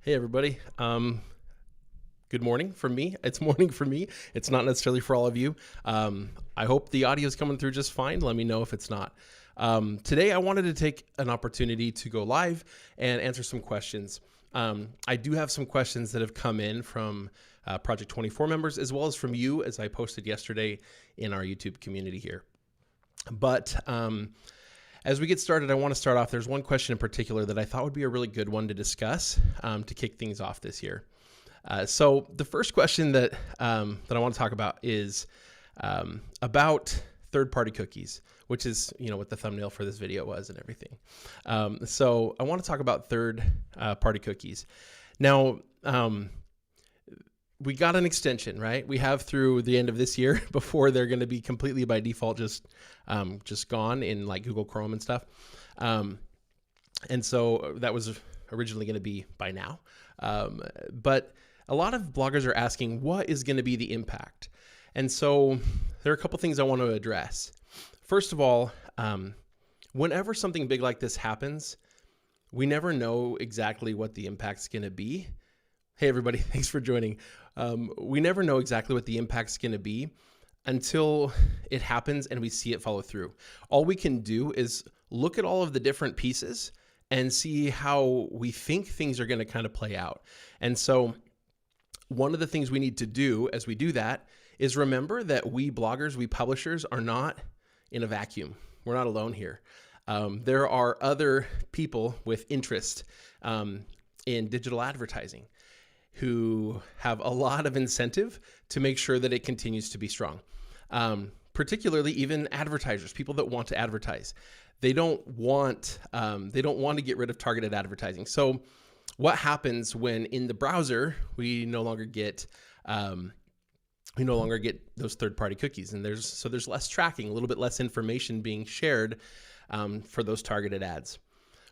Hey everybody. Good morning from me. It's morning for me. It's not necessarily for all of you. I hope the audio is coming through just fine. Let me know if it's not. Today I wanted to take an opportunity to go live and answer some questions. I do have some questions that have come in from Project 24 members as well as from you, as I posted yesterday in our YouTube community here. But as we get started, I want to start off. There's one question in particular that I thought would be a really good one to discuss to kick things off this year. So the first question that I want to talk about is about third-party cookies, which is what the thumbnail for this video was and everything. So I want to talk about third-party cookies. Now, we got an extension, right? We have through the end of this year before they're going to be completely by default just gone in like Google Chrome and stuff. And so that was originally going to be by now. But a lot of bloggers are asking, what is going to be the impact? And so there are a couple things I want to address. First of all, whenever something big like this happens, we never know exactly what the impact's going to be. Hey, everybody, thanks for joining. We never know exactly what the impact's going to be until it happens and we see it follow through. All we can do is look at all of the different pieces and see how we think things are going to kind of play out. And so one of the things we need to do as we do that is remember that we bloggers, we publishers are not in a vacuum. We're not alone here. There are other people with interest in digital advertising who have a lot of incentive to make sure that it continues to be strong. Particularly even advertisers, people that want to advertise. They don't want to get rid of targeted advertising. So what happens when in the browser we no longer get those third-party cookies, and there's less tracking, a little bit less information being shared for those targeted ads.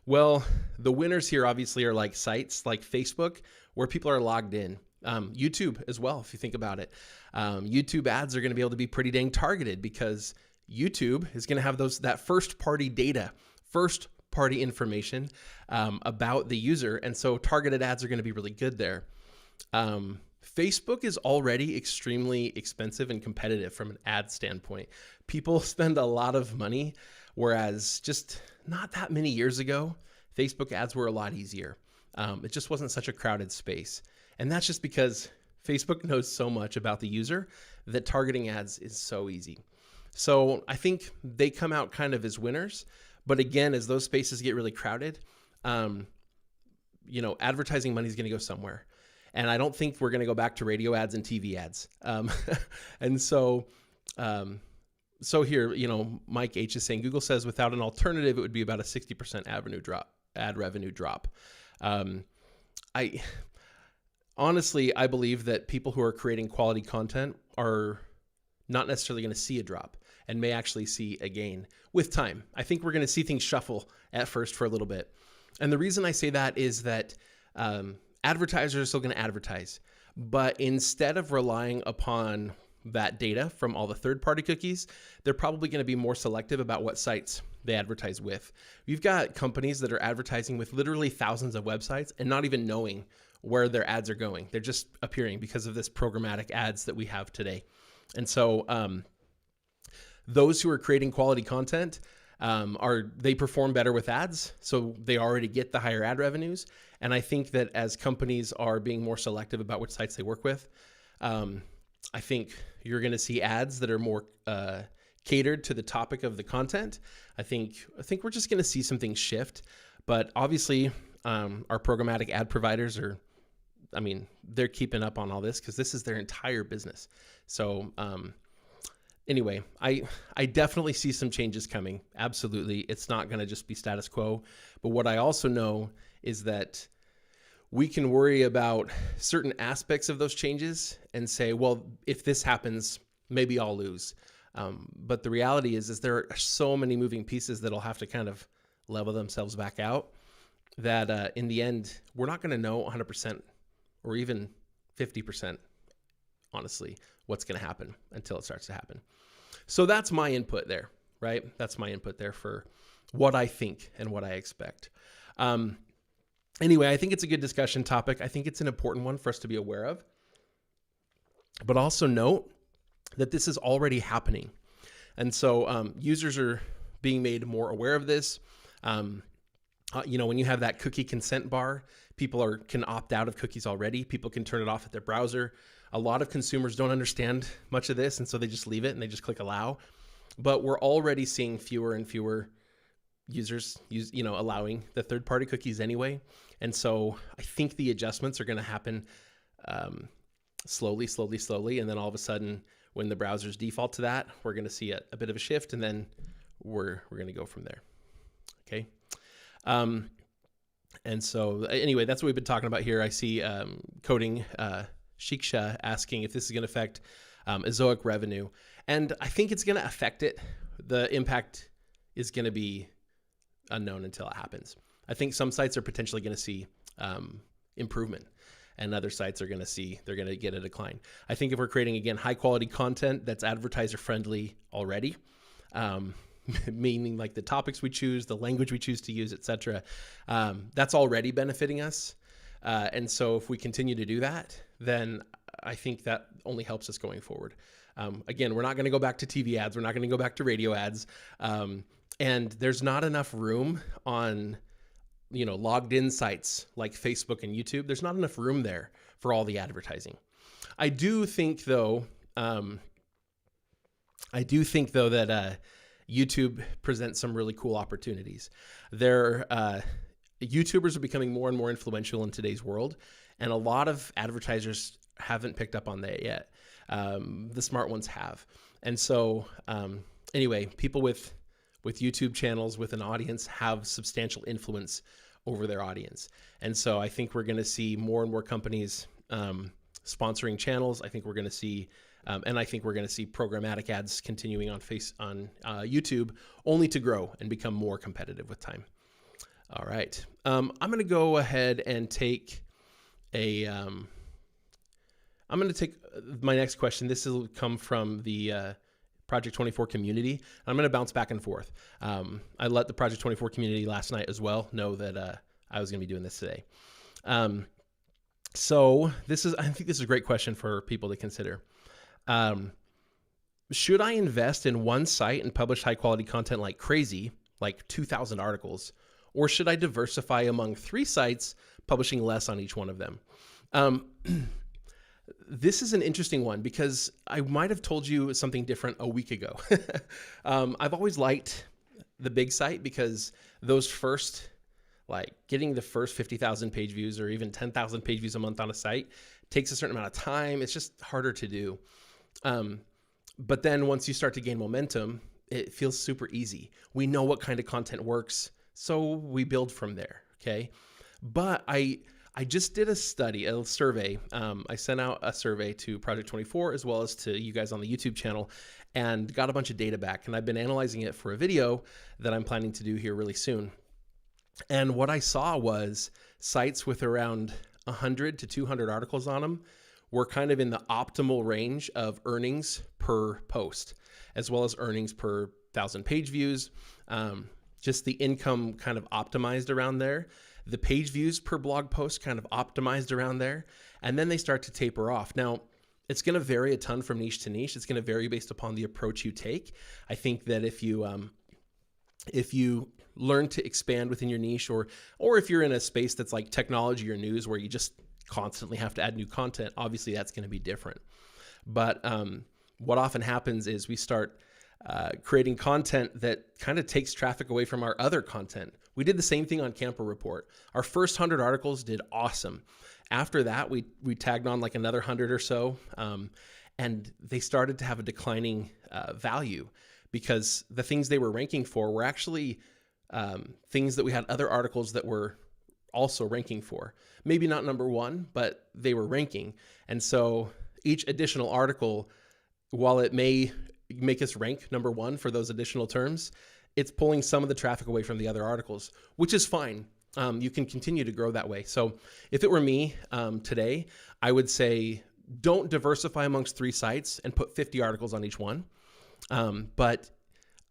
Well, the winners here obviously are like sites like Facebook where people are logged in. YouTube as well, if you think about it. YouTube ads are going to be able to be pretty dang targeted because YouTube is going to have that first-party data, first-party information about the user, and so targeted ads are going to be really good there. Facebook is already extremely expensive and competitive from an ad standpoint. People spend a lot of money, whereas just not that many years ago, Facebook ads were a lot easier. It just wasn't such a crowded space. And that's just because Facebook knows so much about the user that targeting ads is so easy. So I think they come out kind of as winners. But again, as those spaces get really crowded, advertising money is going to go somewhere. And I don't think we're going to go back to radio ads and TV ads. And so here, Mike H is saying, Google says without an alternative, it would be about a 60% ad revenue drop. Honestly, I believe that people who are creating quality content are not necessarily going to see a drop and may actually see a gain with time. I think we're going to see things shuffle at first for a little bit. And the reason I say that is that advertisers are still going to advertise, but instead of relying upon that data from all the third-party cookies, they're probably going to be more selective about what sites they advertise with. You've got companies that are advertising with literally thousands of websites and not even knowing where their ads are going. They're just appearing because of this programmatic ads that we have today. And so those who are creating quality content they perform better with ads, so they already get the higher ad revenues. And I think that as companies are being more selective about which sites they work with, I think you're going to see ads that are more catered to the topic of the content. I think we're just going to see some things shift. But obviously, our programmatic ad providers they're keeping up on all this because this is their entire business. So anyway, I definitely see some changes coming. Absolutely. It's not going to just be status quo. But what I also know is that we can worry about certain aspects of those changes and say, well, if this happens, maybe I'll lose. But the reality is there are so many moving pieces that'll have to kind of level themselves back out that in the end, we're not going to know 100% or even 50%, honestly, what's going to happen until it starts to happen. So that's my input there, right? That's my input there for what I think and what I expect. Anyway, I think it's a good discussion topic. I think it's an important one for us to be aware of. But also note that this is already happening. And so users are being made more aware of this. When you have that cookie consent bar, people can opt out of cookies already. People can turn it off at their browser. A lot of consumers don't understand much of this, and so they just leave it and they just click allow. But we're already seeing fewer and fewer users allowing the third-party cookies anyway. And so I think the adjustments are going to happen slowly. And then all of a sudden, when the browsers default to that, we're going to see a bit of a shift, and then we're going to go from there. Okay. And so anyway, that's what we've been talking about here. I see Coding Shiksha asking if this is going to affect Ezoic revenue. And I think it's going to affect it. The impact is going to be unknown until it happens. I think some sites are potentially going to see improvement, and other sites are going to get a decline. I think if we're creating, again, high quality content that's advertiser friendly already, meaning like the topics we choose, the language we choose to use, etc., that's already benefiting us. And so if we continue to do that, then I think that only helps us going forward. Again, we're not going to go back to TV ads. We're not going to go back to radio ads. And there's not enough room on logged in sites like Facebook and YouTube. There's not enough room there for all the advertising. I do think though that YouTube presents some really cool opportunities. YouTubers are becoming more and more influential in today's world, and a lot of advertisers haven't picked up on that yet. The smart ones have. And so anyway, people with YouTube channels with an audience have substantial influence over their audience. And so I think we're going to see more and more companies sponsoring channels. I think we're going to see programmatic ads continuing on YouTube, only to grow and become more competitive with time. All right. I'm going to go ahead and take my next question. This will come from the Project 24 community. I'm going to bounce back and forth. I let the Project 24 community last night as well know that I was going to be doing this today. So I think this is a great question for people to consider. Should I invest in one site and publish high quality content like crazy, like 2,000 articles, or should I diversify among 3 sites, publishing less on each one of them? This is an interesting one because I might have told you something different a week ago. I've always liked the big site because those getting the first 50,000 page views or even 10,000 page views a month on a site takes a certain amount of time. It's just harder to do. But then once you start to gain momentum, it feels super easy. We know what kind of content works, so we build from there, okay? But I just did a survey. I sent out a survey to Project 24 as well as to you guys on the YouTube channel and got a bunch of data back. And I've been analyzing it for a video that I'm planning to do here really soon. And what I saw was sites with around 100 to 200 articles on them were kind of in the optimal range of earnings per post, as well as earnings per 1,000 page views. Just the income kind of optimized around there. The page views per blog post kind of optimized around there. And then they start to taper off. Now, it's going to vary a ton from niche to niche. It's going to vary based upon the approach you take. I think that if you learn to expand within your niche, or if you're in a space that's like technology or news where you just constantly have to add new content, obviously that's going to be different. But what often happens is we start creating content that kind of takes traffic away from our other content. We did the same thing on Camper Report. Our first 100 articles did awesome. After that, we tagged on like another 100 or so, and they started to have a declining value because the things they were ranking for were actually things that we had other articles that were also ranking for. Maybe not number 1, but they were ranking. And so each additional article, while it may make us rank number 1 for those additional terms, it's pulling some of the traffic away from the other articles, which is fine. You can continue to grow that way. So if it were me today, I would say don't diversify amongst 3 sites and put 50 articles on each one. But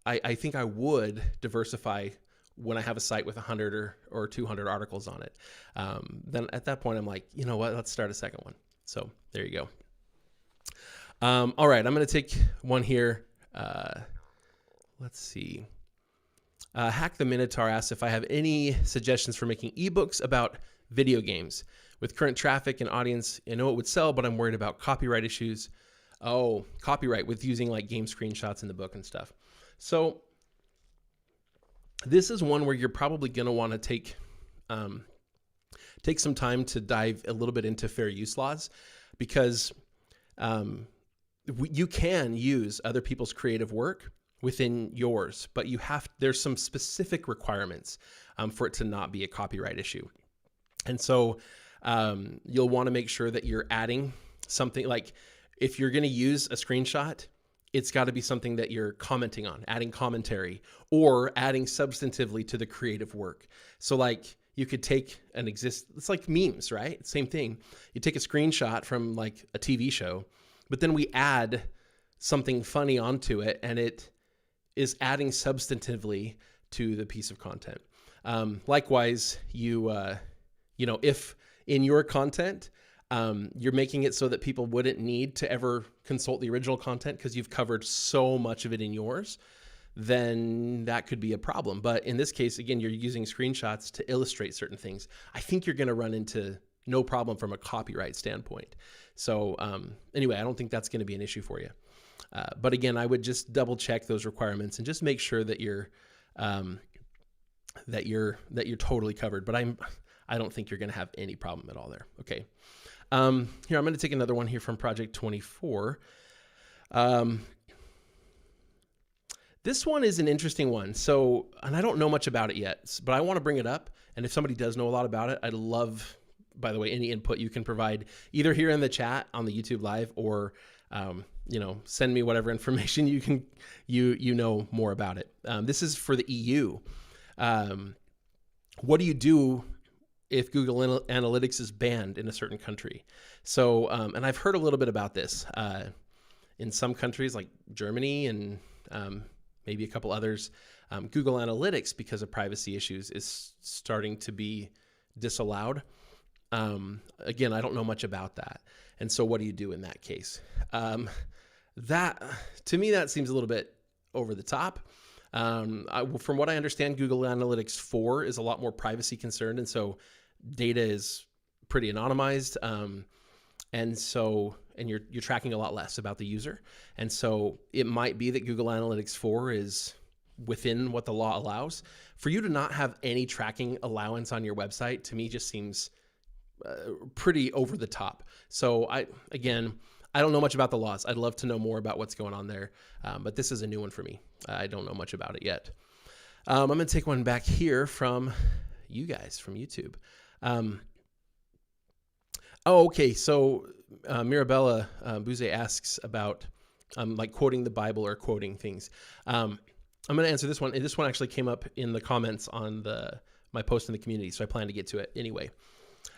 I think I would diversify when I have a site with 100 or 200 articles on it. Then at that point, I'm like, you know what, let's start a second one. So there you go. All right, I'm going to take one here. Let's see. Hack the Minotaur asks if I have any suggestions for making ebooks about video games. With current traffic and audience, I know it would sell, but I'm worried about copyright issues. Oh, copyright with using like game screenshots in the book and stuff. So this is one where you're probably going to want to take some time to dive a little bit into fair use laws, because you can use other people's creative work within yours, but there's some specific requirements for it to not be a copyright issue. And so you'll want to make sure that you're adding something, like if you're going to use a screenshot, it's got to be something that you're commenting on, adding commentary, or adding substantively to the creative work. So like you could take it's like memes, right? Same thing. You take a screenshot from like a TV show, but then we add something funny onto it, and it is adding substantively to the piece of content. Likewise, if in your content, you're making it so that people wouldn't need to ever consult the original content because you've covered so much of it in yours, then that could be a problem. But in this case, again, you're using screenshots to illustrate certain things. I think you're going to run into no problem from a copyright standpoint. So anyway, I don't think that's going to be an issue for you. But again, I would just double check those requirements and just make sure that you're totally covered. But I don't think you're going to have any problem at all there. Okay. Here, I'm going to take another one here from Project 24. This one is an interesting one. So, and I don't know much about it yet, but I want to bring it up. And if somebody does know a lot about it, I'd love, by the way, any input you can provide either here in the chat on the YouTube live, or, send me whatever information you know more about it. This is for the EU. What do you do if Google Analytics is banned in a certain country? So, and I've heard a little bit about this in some countries like Germany and maybe a couple others. Google Analytics, because of privacy issues, is starting to be disallowed. Again, I don't know much about that. And so what do you do in that case? To me, that seems a little bit over the top. From what I understand, Google Analytics 4 is a lot more privacy concerned, and so data is pretty anonymized, and you're tracking a lot less about the user. And so it might be that Google Analytics 4 is within what the law allows. For you to not have any tracking allowance on your website, to me, just seems pretty over the top. So I don't know much about the laws. I'd love to know more about what's going on there, but this is a new one for me. I don't know much about it yet. I'm going to take one back here from you guys from YouTube. Okay. So Mirabella Buze asks about like quoting the Bible or quoting things. I'm going to answer this one. And this one actually came up in the comments on my post in the community, so I plan to get to it anyway.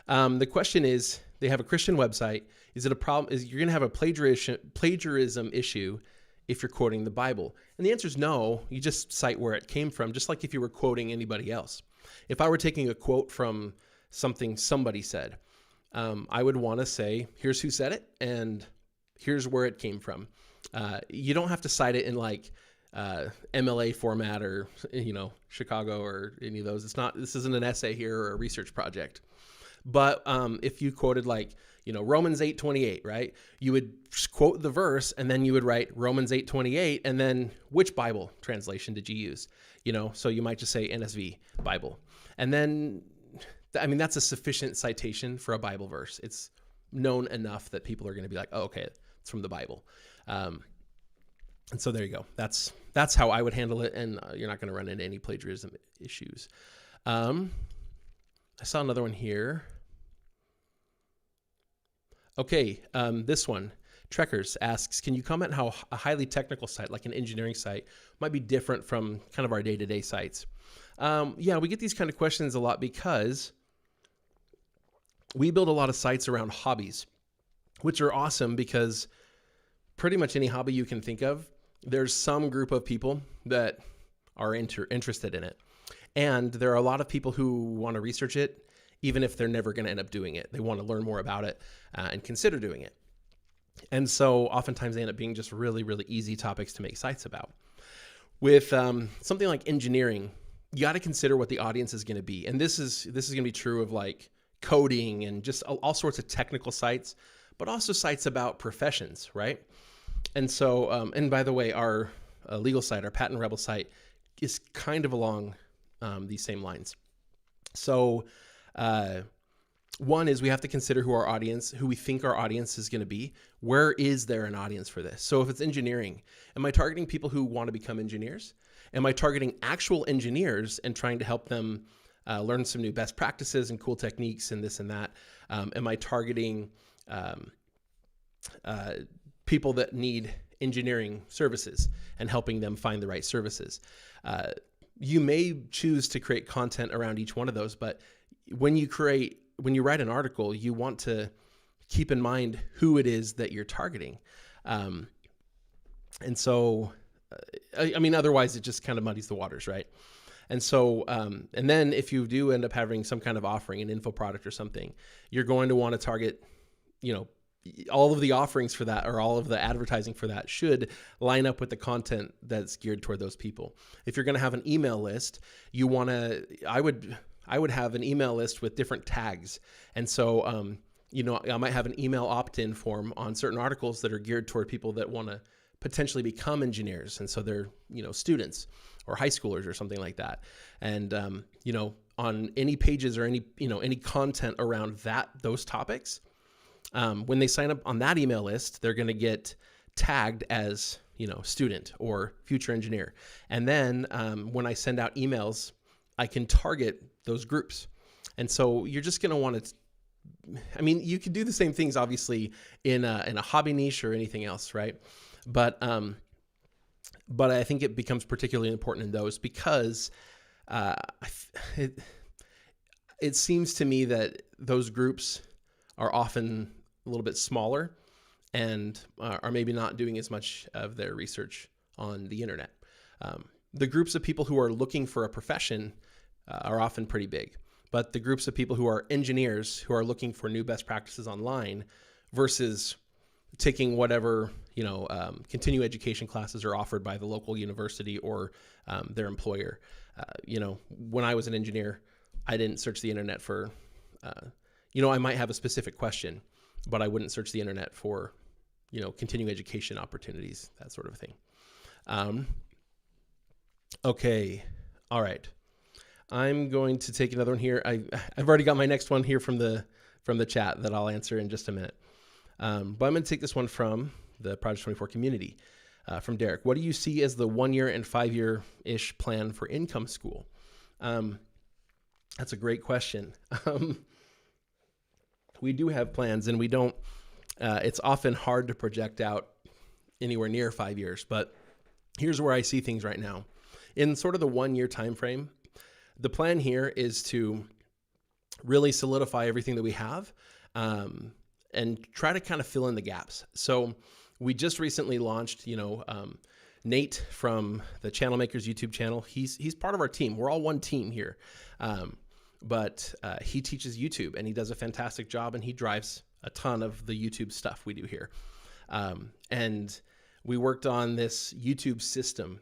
The question is, they have a Christian website. Is it a problem? You're going to have a plagiarism issue if you're quoting the Bible? And the answer is no. You just cite where it came from, just like if you were quoting anybody else. If I were taking a quote from something somebody said, I would want to say, here's who said it, and here's where it came from. You don't have to cite it in like MLA format or Chicago or any of those. This isn't an essay here or a research project. But if you quoted like, Romans 8:28, right? You would quote the verse and then you would write Romans 8:28, and then which Bible translation did you use? So you might just say NSV Bible. And then, that's a sufficient citation for a Bible verse. It's known enough that people are going to be like, oh, okay, it's from the Bible. And so there you go. That's how I would handle it, and you're not going to run into any plagiarism issues. I saw another one here. Okay, this one, Trekkers asks, can you comment how a highly technical site, like an engineering site, might be different from kind of our day-to-day sites? Yeah, we get these kind of questions a lot because we build a lot of sites around hobbies, which are awesome because pretty much any hobby you can think of, there's some group of people that are interested in it. And there are a lot of people who want to research it, even if they're never going to end up doing it. They want to learn more about it and consider doing it. And so oftentimes they end up being just really, really easy topics to make sites about. With something like engineering, you got to consider what the audience is going to be. And this is going to be true of like coding and just all sorts of technical sites, but also sites about professions, right? And so, and by the way, our legal site, our Patent Rebel site, is kind of along these same lines. So one is we have to consider who we think our audience is going to be. Where is there an audience for this? So if it's engineering, am I targeting people who want to become engineers? Am I targeting actual engineers and trying to help them learn some new best practices and cool techniques and this and that? Am I targeting people that need engineering services and helping them find the right services? You may choose to create content around each one of those, but when you write an article, you want to keep in mind who it is that you're targeting. And so, I mean, otherwise it just kind of muddies the waters, right? And so, and then if you do end up having some kind of offering, an info product or something, you're going to want to target, all of the offerings for that, or all of the advertising for that should line up with the content that's geared toward those people. If you're going to have an email list, I would have an email list with different tags. And so, I might have an email opt-in form on certain articles that are geared toward people that want to potentially become engineers. And so they're, students or high schoolers or something like that. And, on any pages or any content around those topics, when they sign up on that email list, they're going to get tagged as, student or future engineer. And then when I send out emails, I can target those groups. And so you're just going to want to, you could do the same things, obviously, in a hobby niche or anything else, right? But I think it becomes particularly important in those because it seems to me that those groups are often a little bit smaller and are maybe not doing as much of their research on the internet. The groups of people who are looking for a profession are often pretty big, but the groups of people who are engineers who are looking for new best practices online versus taking whatever continuing education classes are offered by the local university or their employer. When I was an engineer, I didn't search the internet for I might have a specific question, but I wouldn't search the internet for continuing education opportunities, that sort of thing. Okay, all right. I'm going to take another one here. I've already got my next one here from the chat that I'll answer in just a minute. But I'm going to take this one from the Project 24 community, from Derek. What do you see as the 1 year and 5 year-ish plan for income school? That's a great question. We do have plans, and we don't. It's often hard to project out anywhere near 5 years. But here's where I see things right now. In sort of the 1 year time frame, the plan here is to really solidify everything that we have and try to kind of fill in the gaps. So we just recently launched, Nate from the Channel Makers YouTube channel. He's part of our team. We're all one team here. But he teaches YouTube and he does a fantastic job and he drives a ton of the YouTube stuff we do here. And we worked on this YouTube system.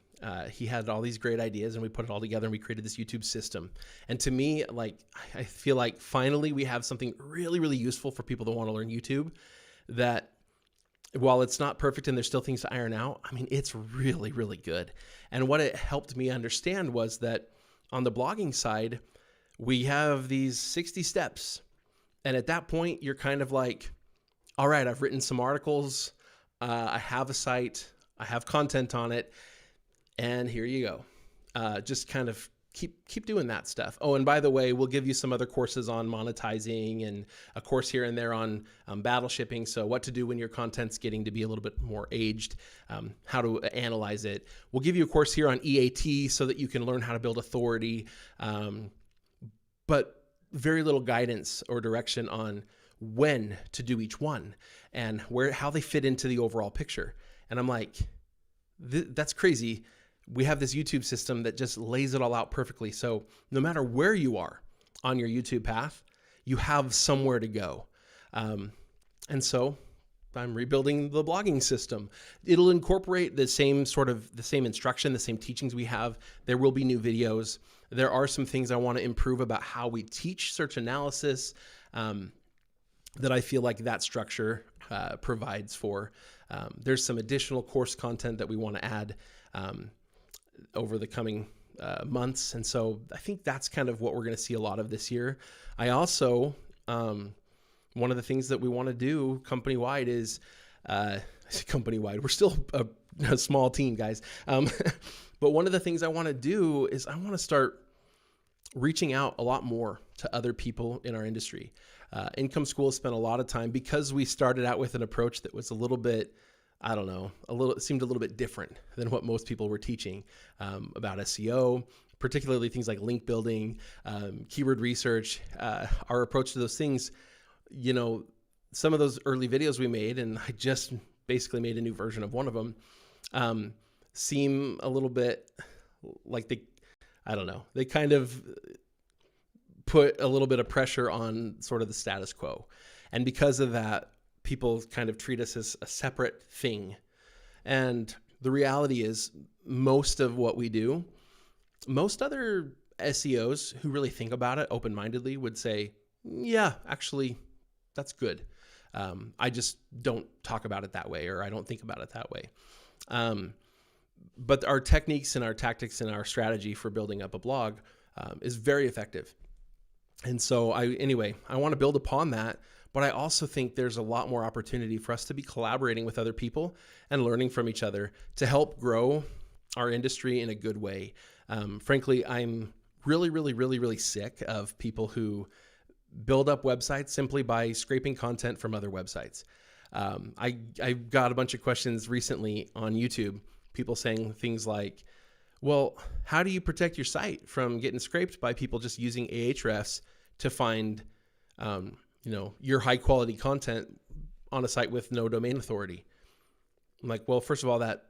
He had all these great ideas and we put it all together and we created this YouTube system. And to me, I feel like finally we have something really, really useful for people that want to learn YouTube that while it's not perfect and there's still things to iron out, it's really, really good. And what it helped me understand was that on the blogging side, we have these 60 steps. And at that point, you're kind of like, all right, I've written some articles. I have a site. I have content on it. And here you go. Just kind of keep doing that stuff. Oh, and by the way, we'll give you some other courses on monetizing and a course here and there on battleshipping. So what to do when your content's getting to be a little bit more aged, how to analyze it. We'll give you a course here on EAT so that you can learn how to build authority. But very little guidance or direction on when to do each one and how they fit into the overall picture. And I'm like, that's crazy. we have this YouTube system that just lays it all out perfectly. So no matter where you are on your YouTube path, you have somewhere to go. And so I'm rebuilding the blogging system. It'll incorporate the same instruction, the same teachings we have. There will be new videos. There are some things I want to improve about how we teach search analysis that I feel like that structure provides for. There's some additional course content that we want to add over the coming months. And so I think that's kind of what we're going to see a lot of this year. I also, one of the things that we want to do company-wide is, company-wide, we're still a small team, guys. But one of the things I want to do is I want to start reaching out a lot more to other people in our industry. Income School spent a lot of time, because we started out with an approach that was a little bit, it seemed a little bit different than what most people were teaching about SEO, particularly things like link building, keyword research. Our approach to those things, some of those early videos we made, and I just basically made a new version of one of them, seem a little bit like they kind of put a little bit of pressure on sort of the status quo. And because of that, people kind of treat us as a separate thing. And the reality is, most of what we do, most other SEOs who really think about it open-mindedly would say, yeah, actually, that's good. I just don't talk about it that way, or I don't think about it that way. But our techniques and our tactics and our strategy for building up a blog is very effective. And so I want to build upon that, but I also think there's a lot more opportunity for us to be collaborating with other people and learning from each other to help grow our industry in a good way. Frankly, I'm really, really, really, really sick of people who build up websites simply by scraping content from other websites. I got a bunch of questions recently on YouTube, people saying things like, well, how do you protect your site from getting scraped by people just using Ahrefs to find, your high quality content on a site with no domain authority? I'm like, well, first of all, that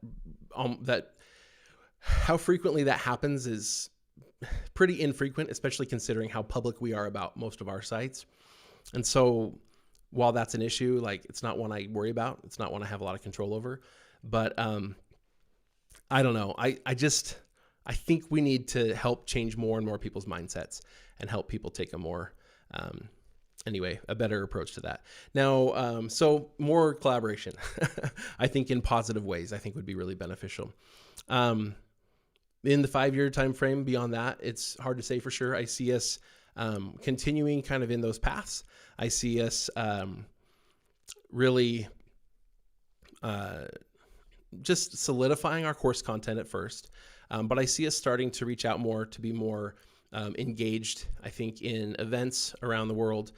how frequently that happens is pretty infrequent, especially considering how public we are about most of our sites. And so while that's an issue, it's not one I worry about. It's not one I have a lot of control over, but I don't know. I think we need to help change more and more people's mindsets and help people take a better approach to that. Now, so more collaboration, I think in positive ways, I think would be really beneficial. In the 5-year time frame beyond that, it's hard to say for sure. I see us continuing kind of in those paths. I see us really just solidifying our course content at first. But I see us starting to reach out more, to be more engaged, I think, in events around the world,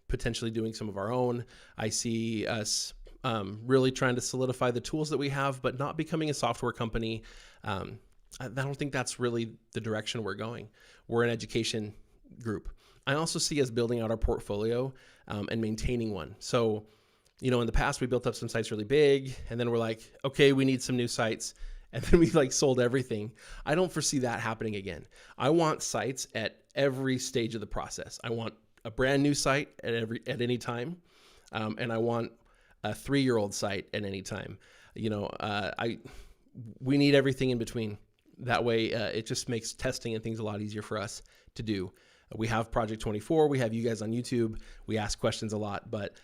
potentially doing some of our own. I see us really trying to solidify the tools that we have, but not becoming a software company. I don't think that's really the direction we're going. We're an education group. I also see us building out our portfolio and maintaining one. So, in the past, we built up some sites really big, and then we're like, okay, we need some new sites. And then we sold everything. I don't foresee that happening again. I want sites at every stage of the process. I want a brand new site at any time. And I want a 3-year-old site at any time. We need everything in between. That way, it just makes testing and things a lot easier for us to do. We have Project 24. We have you guys on YouTube. We ask questions a lot, but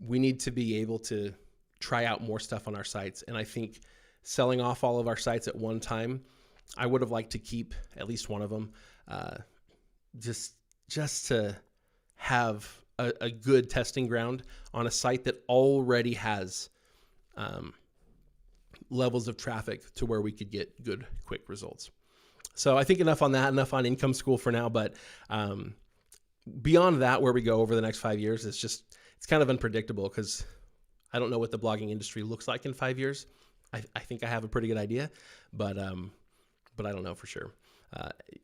we need to be able to try out more stuff on our sites. And I think selling off all of our sites at one time, I would have liked to keep at least one of them, just to have a good testing ground on a site that already has levels of traffic to where we could get good, quick results. So I think enough on that, enough on Income School for now. But beyond that, where we go over the next 5 years, it's kind of unpredictable, because I don't know what the blogging industry looks like in 5 years. I think I have a pretty good idea, but I don't know for sure.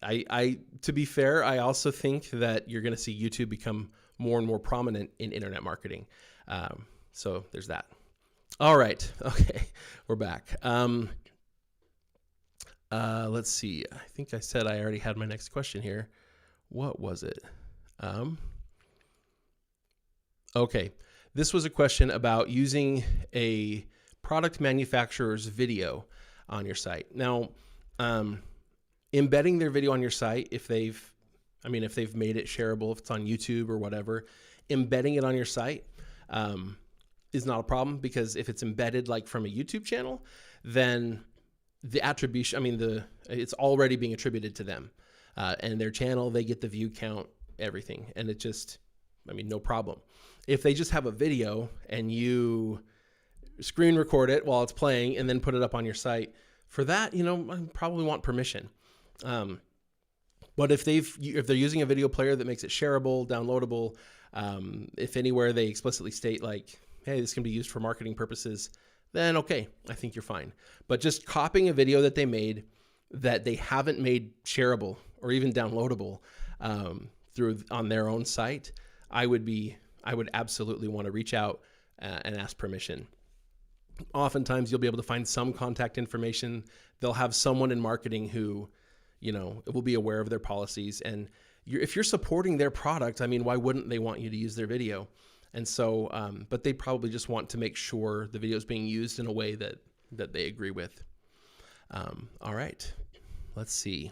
To be fair, I also think that you're going to see YouTube become more and more prominent in internet marketing. So there's that. All right. Okay. We're back. Let's see. I think I said I already had my next question here. What was it? Okay. This was a question about using a product manufacturer's video on your site. Now, embedding their video on your site, if they've made it shareable, if it's on YouTube or whatever, embedding it on your site is not a problem, because if it's embedded like from a YouTube channel, then the attribution, it's already being attributed to them and their channel. They get the view count, everything, and it just, no problem. If they just have a video and you screen record it while it's playing and then put it up on your site, for that, I probably want permission. But if they're using a video player that makes it shareable, downloadable, if anywhere they explicitly state like, hey, this can be used for marketing purposes, then okay, I think you're fine. But just copying a video that they made that they haven't made shareable or even downloadable on their own site, I would absolutely want to reach out and ask permission. Oftentimes you'll be able to find some contact information. They'll have someone in marketing who, will be aware of their policies. And if you're supporting their product, why wouldn't they want you to use their video? And so, but they probably just want to make sure the video is being used in a way that they agree with. All right, let's see.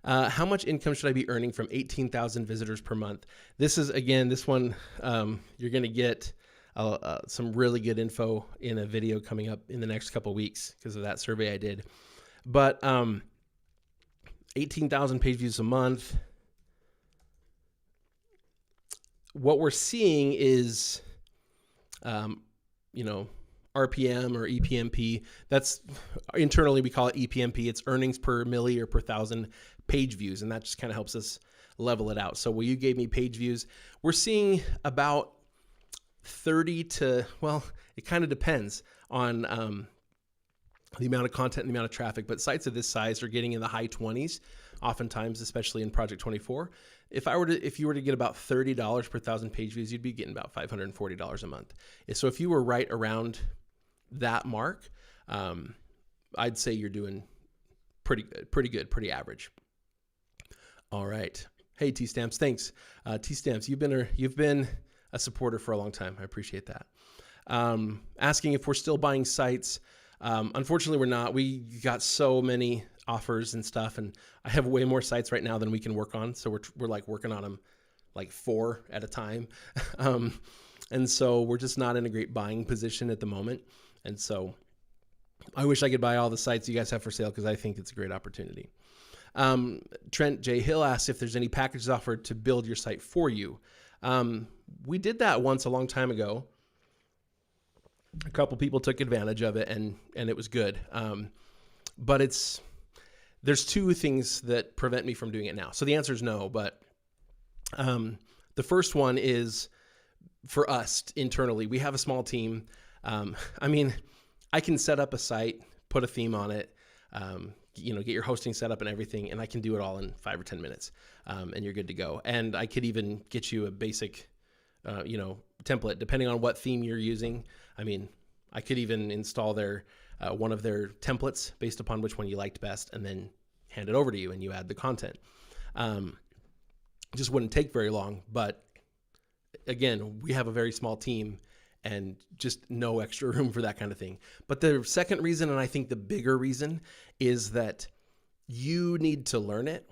How much income should I be earning from 18,000 visitors per month? This one, you're going to get some really good info in a video coming up in the next couple of weeks because of that survey I did. But 18,000 page views a month. What we're seeing is, RPM or EPMP. That's internally we call it EPMP. It's earnings per milli or per thousand page views, and that just kind of helps us level it out. So you gave me page views. We're seeing about 30 to, it kind of depends on the amount of content and the amount of traffic, but sites of this size are getting in the high 20s, oftentimes, especially in Project 24. If you were to get about $30 per thousand page views, you'd be getting about $540 a month. So if you were right around that mark, I'd say you're doing pretty good, pretty average. All right. Hey, T-Stamps, thanks. T-Stamps, you've been a supporter for a long time. I appreciate that. Asking if we're still buying sites. Unfortunately, we're not. We got so many offers and stuff, and I have way more sites right now than we can work on. So we're like working on them like 4 at a time. And so we're just not in a great buying position at the moment. And so I wish I could buy all the sites you guys have for sale because I think it's a great opportunity. Trent J. Hill asks if there's any packages offered to build your site for you. We did that once a long time ago. A couple people took advantage of it and it was good. But there's 2 things that prevent me from doing it now. So the answer is no, but the first one is for us internally. We have a small team. I can set up a site, put a theme on it, get your hosting set up and everything, and I can do it all in 5 or 10 minutes, and you're good to go. And I could even get you a basic, template, depending on what theme you're using. I could even install one of their templates based upon which one you liked best, and then hand it over to you, and you add the content. Just wouldn't take very long, but again, we have a very small team and just no extra room for that kind of thing. But the second reason, and I think the bigger reason, is that you need to learn it.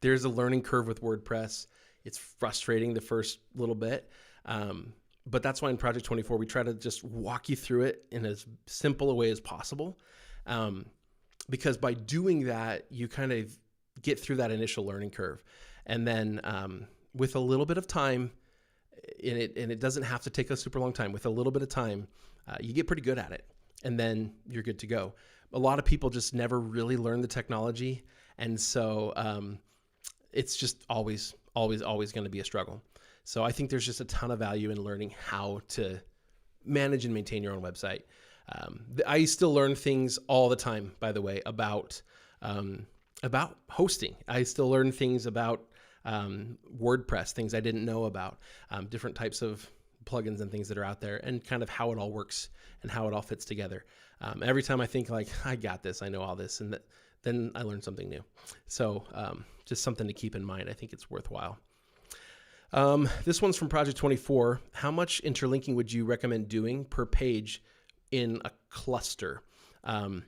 There's a learning curve with WordPress. It's frustrating the first little bit. But that's why in Project 24, we try to just walk you through it in as simple a way as possible. Because by doing that, you kind of get through that initial learning curve. And then with a little bit of time, and it doesn't have to take a super long time, with a little bit of time, you get pretty good at it. And then you're good to go. A lot of people just never really learn the technology. And so it's just always going to be a struggle. So I think there's just a ton of value in learning how to manage and maintain your own website. I still learn things all the time, by the way, about hosting. I still learn things about WordPress, things I didn't know about, different types of plugins and things that are out there, and kind of how it all works and how it all fits together. Every time I think like, I got this, I know all this, and then I learn something new. So just something to keep in mind. I think it's worthwhile. This one's from Project 24. How much interlinking would you recommend doing per page in a cluster? And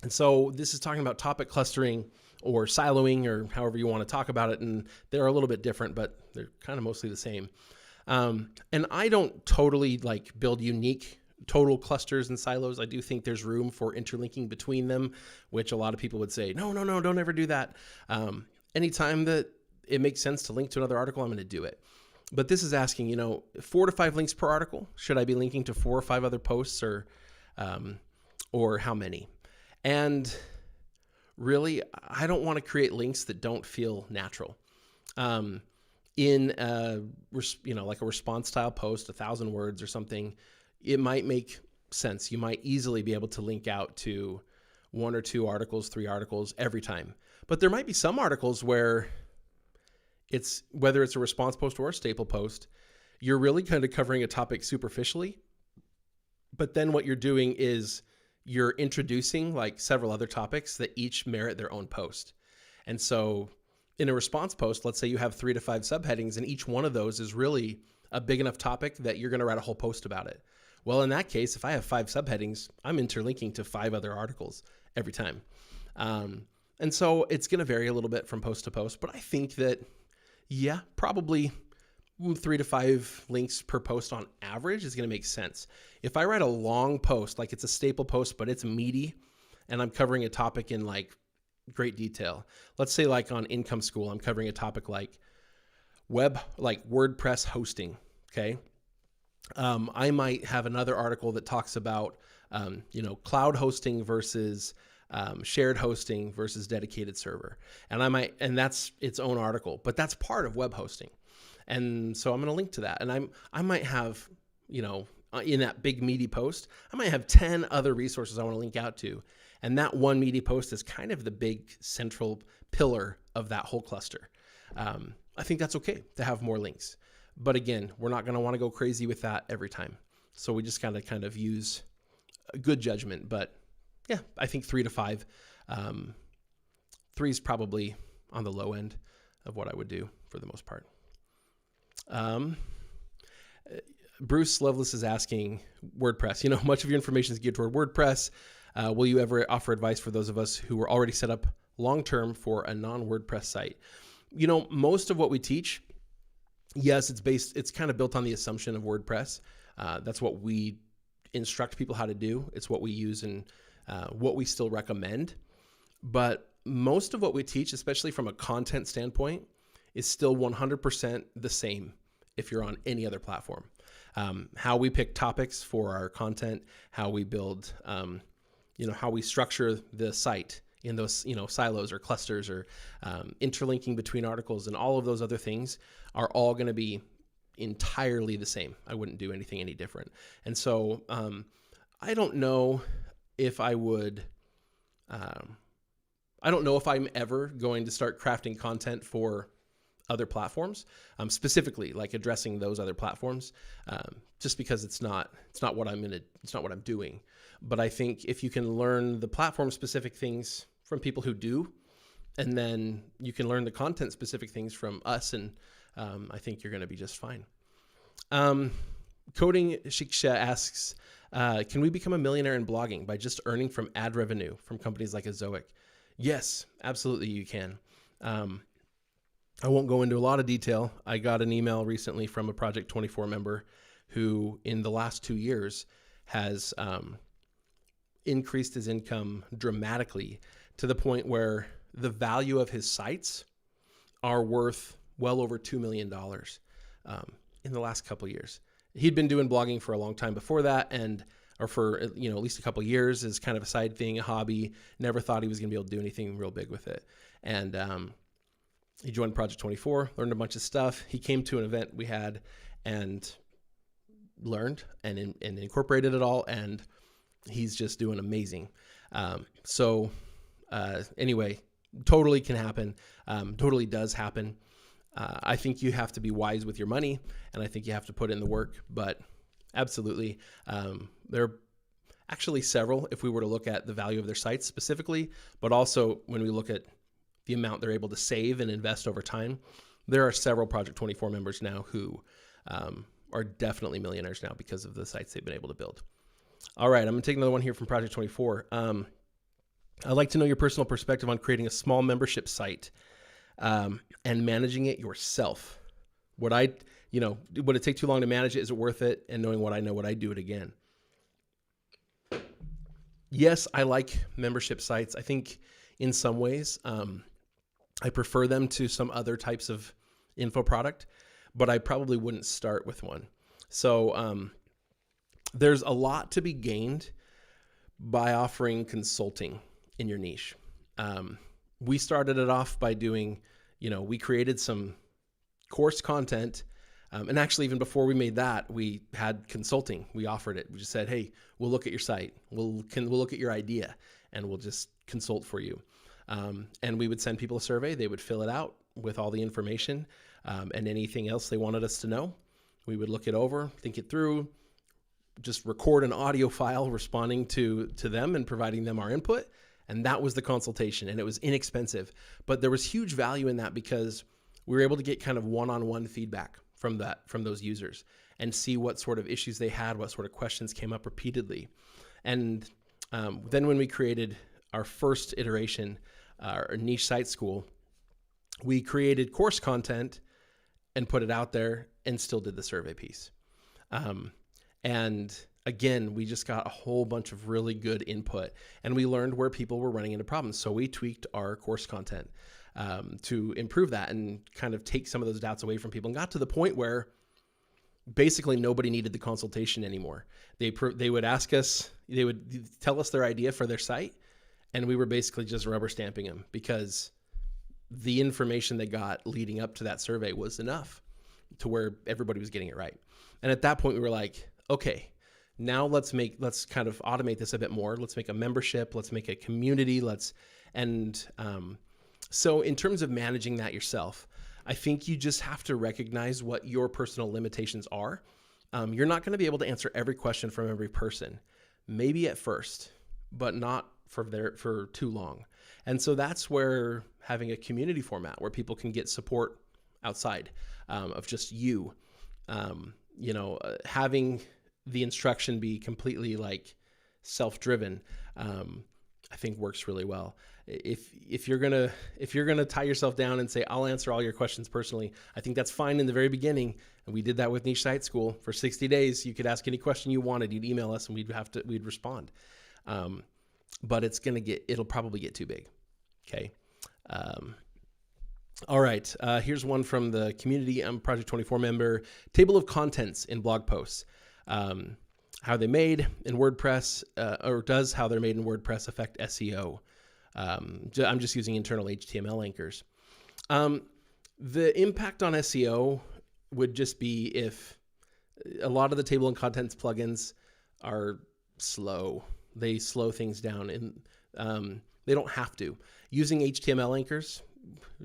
so this is talking about topic clustering or siloing, or however you want to talk about it. And they're a little bit different, but they're kind of mostly the same. And I don't totally like build unique total clusters and silos. I do think there's room for interlinking between them, which a lot of people would say, no, don't ever do that. Anytime that it makes sense to link to another article, I'm going to do it. But this is asking, 4 to 5 links per article. Should I be linking to 4 or 5 other posts, or how many? And really, I don't want to create links that don't feel natural. In like a response style post, 1,000 words or something, it might make sense. You might easily be able to link out to 1 or 2 articles, 3 articles every time. But there might be some articles where whether it's a response post or a staple post, you're really kind of covering a topic superficially. But then what you're doing is you're introducing like several other topics that each merit their own post. And so in a response post, let's say you have 3 to 5 subheadings, and each one of those is really a big enough topic that you're going to write a whole post about it. Well, in that case, if I have 5 subheadings, I'm interlinking to 5 other articles every time. And so it's going to vary a little bit from post to post, but I think that, yeah, probably 3 to 5 links per post on average is going to make sense. If I write a long post, like it's a staple post, but it's meaty, and I'm covering a topic in like great detail. Let's say like on Income School, I'm covering a topic like WordPress hosting. Okay. I might have another article that talks about, cloud hosting versus shared hosting versus dedicated server. And that's its own article, but that's part of web hosting. And so I'm going to link to that. And I might have, in that big meaty post, I might have 10 other resources I want to link out to. And that one meaty post is kind of the big central pillar of that whole cluster. I think that's okay to have more links. But again, we're not going to want to go crazy with that every time. So we just got to kind of use a good judgment. But yeah, I think 3 to 5. 3 is probably on the low end of what I would do for the most part. Bruce Loveless is asking WordPress. Much of your information is geared toward WordPress. Will you ever offer advice for those of us who are already set up long-term for a non-WordPress site? Most of what we teach, yes, it's kind of built on the assumption of WordPress. That's what we instruct people how to do. It's what we use and what we still recommend. But most of what we teach, especially from a content standpoint, is still 100% the same if you're on any other platform. How we pick topics for our content, how we build, how we structure the site in those, silos or clusters, or interlinking between articles, and all of those other things are all going to be entirely the same. I wouldn't do anything any different. And so I don't know if I would, I don't know if I'm ever going to start crafting content for other platforms, specifically like addressing those other platforms, just because it's not what I'm doing. But I think if you can learn the platform specific things from people who do, and then you can learn the content specific things from us, and I think you're going to be just fine. Coding Shiksha asks, can we become a millionaire in blogging by just earning from ad revenue from companies like Azoic? Yes, absolutely you can. I won't go into a lot of detail. I got an email recently from a Project 24 member who in the last 2 years has increased his income dramatically to the point where the value of his sites are worth well over $2 million in the last couple of years. He'd been doing blogging for a long time before that, or for at least a couple of years as kind of a side thing, a hobby. Never thought he was going to be able to do anything real big with it. And he joined Project 24, learned a bunch of stuff. He came to an event we had and learned and incorporated it all, and he's just doing amazing. Anyway, totally can happen. Totally does happen. I think you have to be wise with your money, and I think you have to put in the work, but absolutely. Actually, several, if we were to look at the value of their sites specifically, but also when we look at the amount they're able to save and invest over time, there are several Project 24 members now who are definitely millionaires now because of the sites they've been able to build. All right, I'm going to take another one here from Project 24. I'd like to know your personal perspective on creating a small membership site and managing it yourself. Would it take too long to manage it? Is it worth it? And knowing what I know, would I do it again? Yes, I like membership sites. I think in some ways, I prefer them to some other types of info product, but I probably wouldn't start with one. So there's a lot to be gained by offering consulting in your niche. We started it off by doing, we created some course content. And actually, even before we made that, we had consulting. We offered it. We just said, hey, we'll look at your site. We'll look at your idea and we'll just consult for you. And we would send people a survey. They would fill it out with all the information and anything else they wanted us to know. We would look it over, think it through, just record an audio file responding to them and providing them our input. And that was the consultation, and it was inexpensive. But there was huge value in that because we were able to get kind of one-on-one feedback from those users and see what sort of issues they had, what sort of questions came up repeatedly. And then when we created our first iteration, our niche site school, we created course content and put it out there and still did the survey piece. And again, we just got a whole bunch of really good input and we learned where people were running into problems. So we tweaked our course content to improve that and kind of take some of those doubts away from people, and got to the point where basically nobody needed the consultation anymore. They would ask us, they would tell us their idea for their site, and we were basically just rubber stamping them because the information they got leading up to that survey was enough to where everybody was getting it right. And at that point we were like, okay, now let's kind of automate this a bit more. Let's make a membership. Let's make a community. So in terms of managing that yourself, I think you just have to recognize what your personal limitations are. You're not going to be able to answer every question from every person, maybe at first, but not for too long. And so that's where having a community format where people can get support outside of just you, having the instruction be completely like self-driven, I think works really well. If you're gonna tie yourself down and say, I'll answer all your questions personally, I think that's fine in the very beginning. And we did that with Niche Site School for 60 days. You could ask any question you wanted. You'd email us and we'd respond. But it'll probably get too big. Okay. All right. Here's one from the community. I'm a Project 24 member. Table of contents in blog posts. How they made in WordPress, or does how they're made in WordPress affect SEO? I'm just using internal HTML anchors. The impact on SEO would just be if a lot of the table and contents plugins are slow. They slow things down, and they don't have to. Using HTML anchors,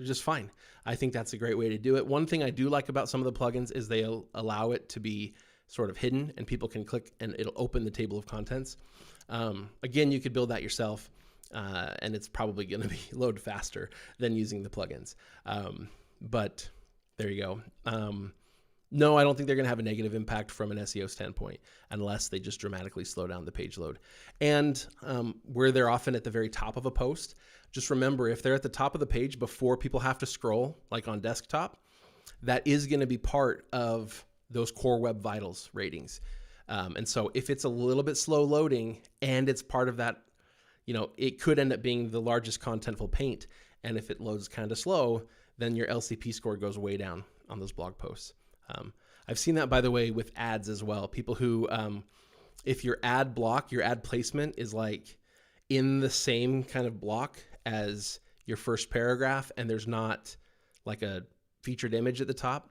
just fine. I think that's a great way to do it. One thing I do like about some of the plugins is they allow it to be sort of hidden and people can click and it'll open the table of contents. Again, you could build that yourself and it's probably going to be load faster than using the plugins. But there you go. No, I don't think they're going to have a negative impact from an SEO standpoint unless they just dramatically slow down the page load. And where they're often at the very top of a post, just remember if they're at the top of the page before people have to scroll, like on desktop, that is going to be part of those core web vitals ratings. And so if it's a little bit slow loading and it's part of that, it could end up being the largest contentful paint. And if it loads kind of slow, then your LCP score goes way down on those blog posts. I've seen that, by the way, with ads as well. People who, if your ad block, your ad placement is like in the same kind of block as your first paragraph and there's not like a featured image at the top,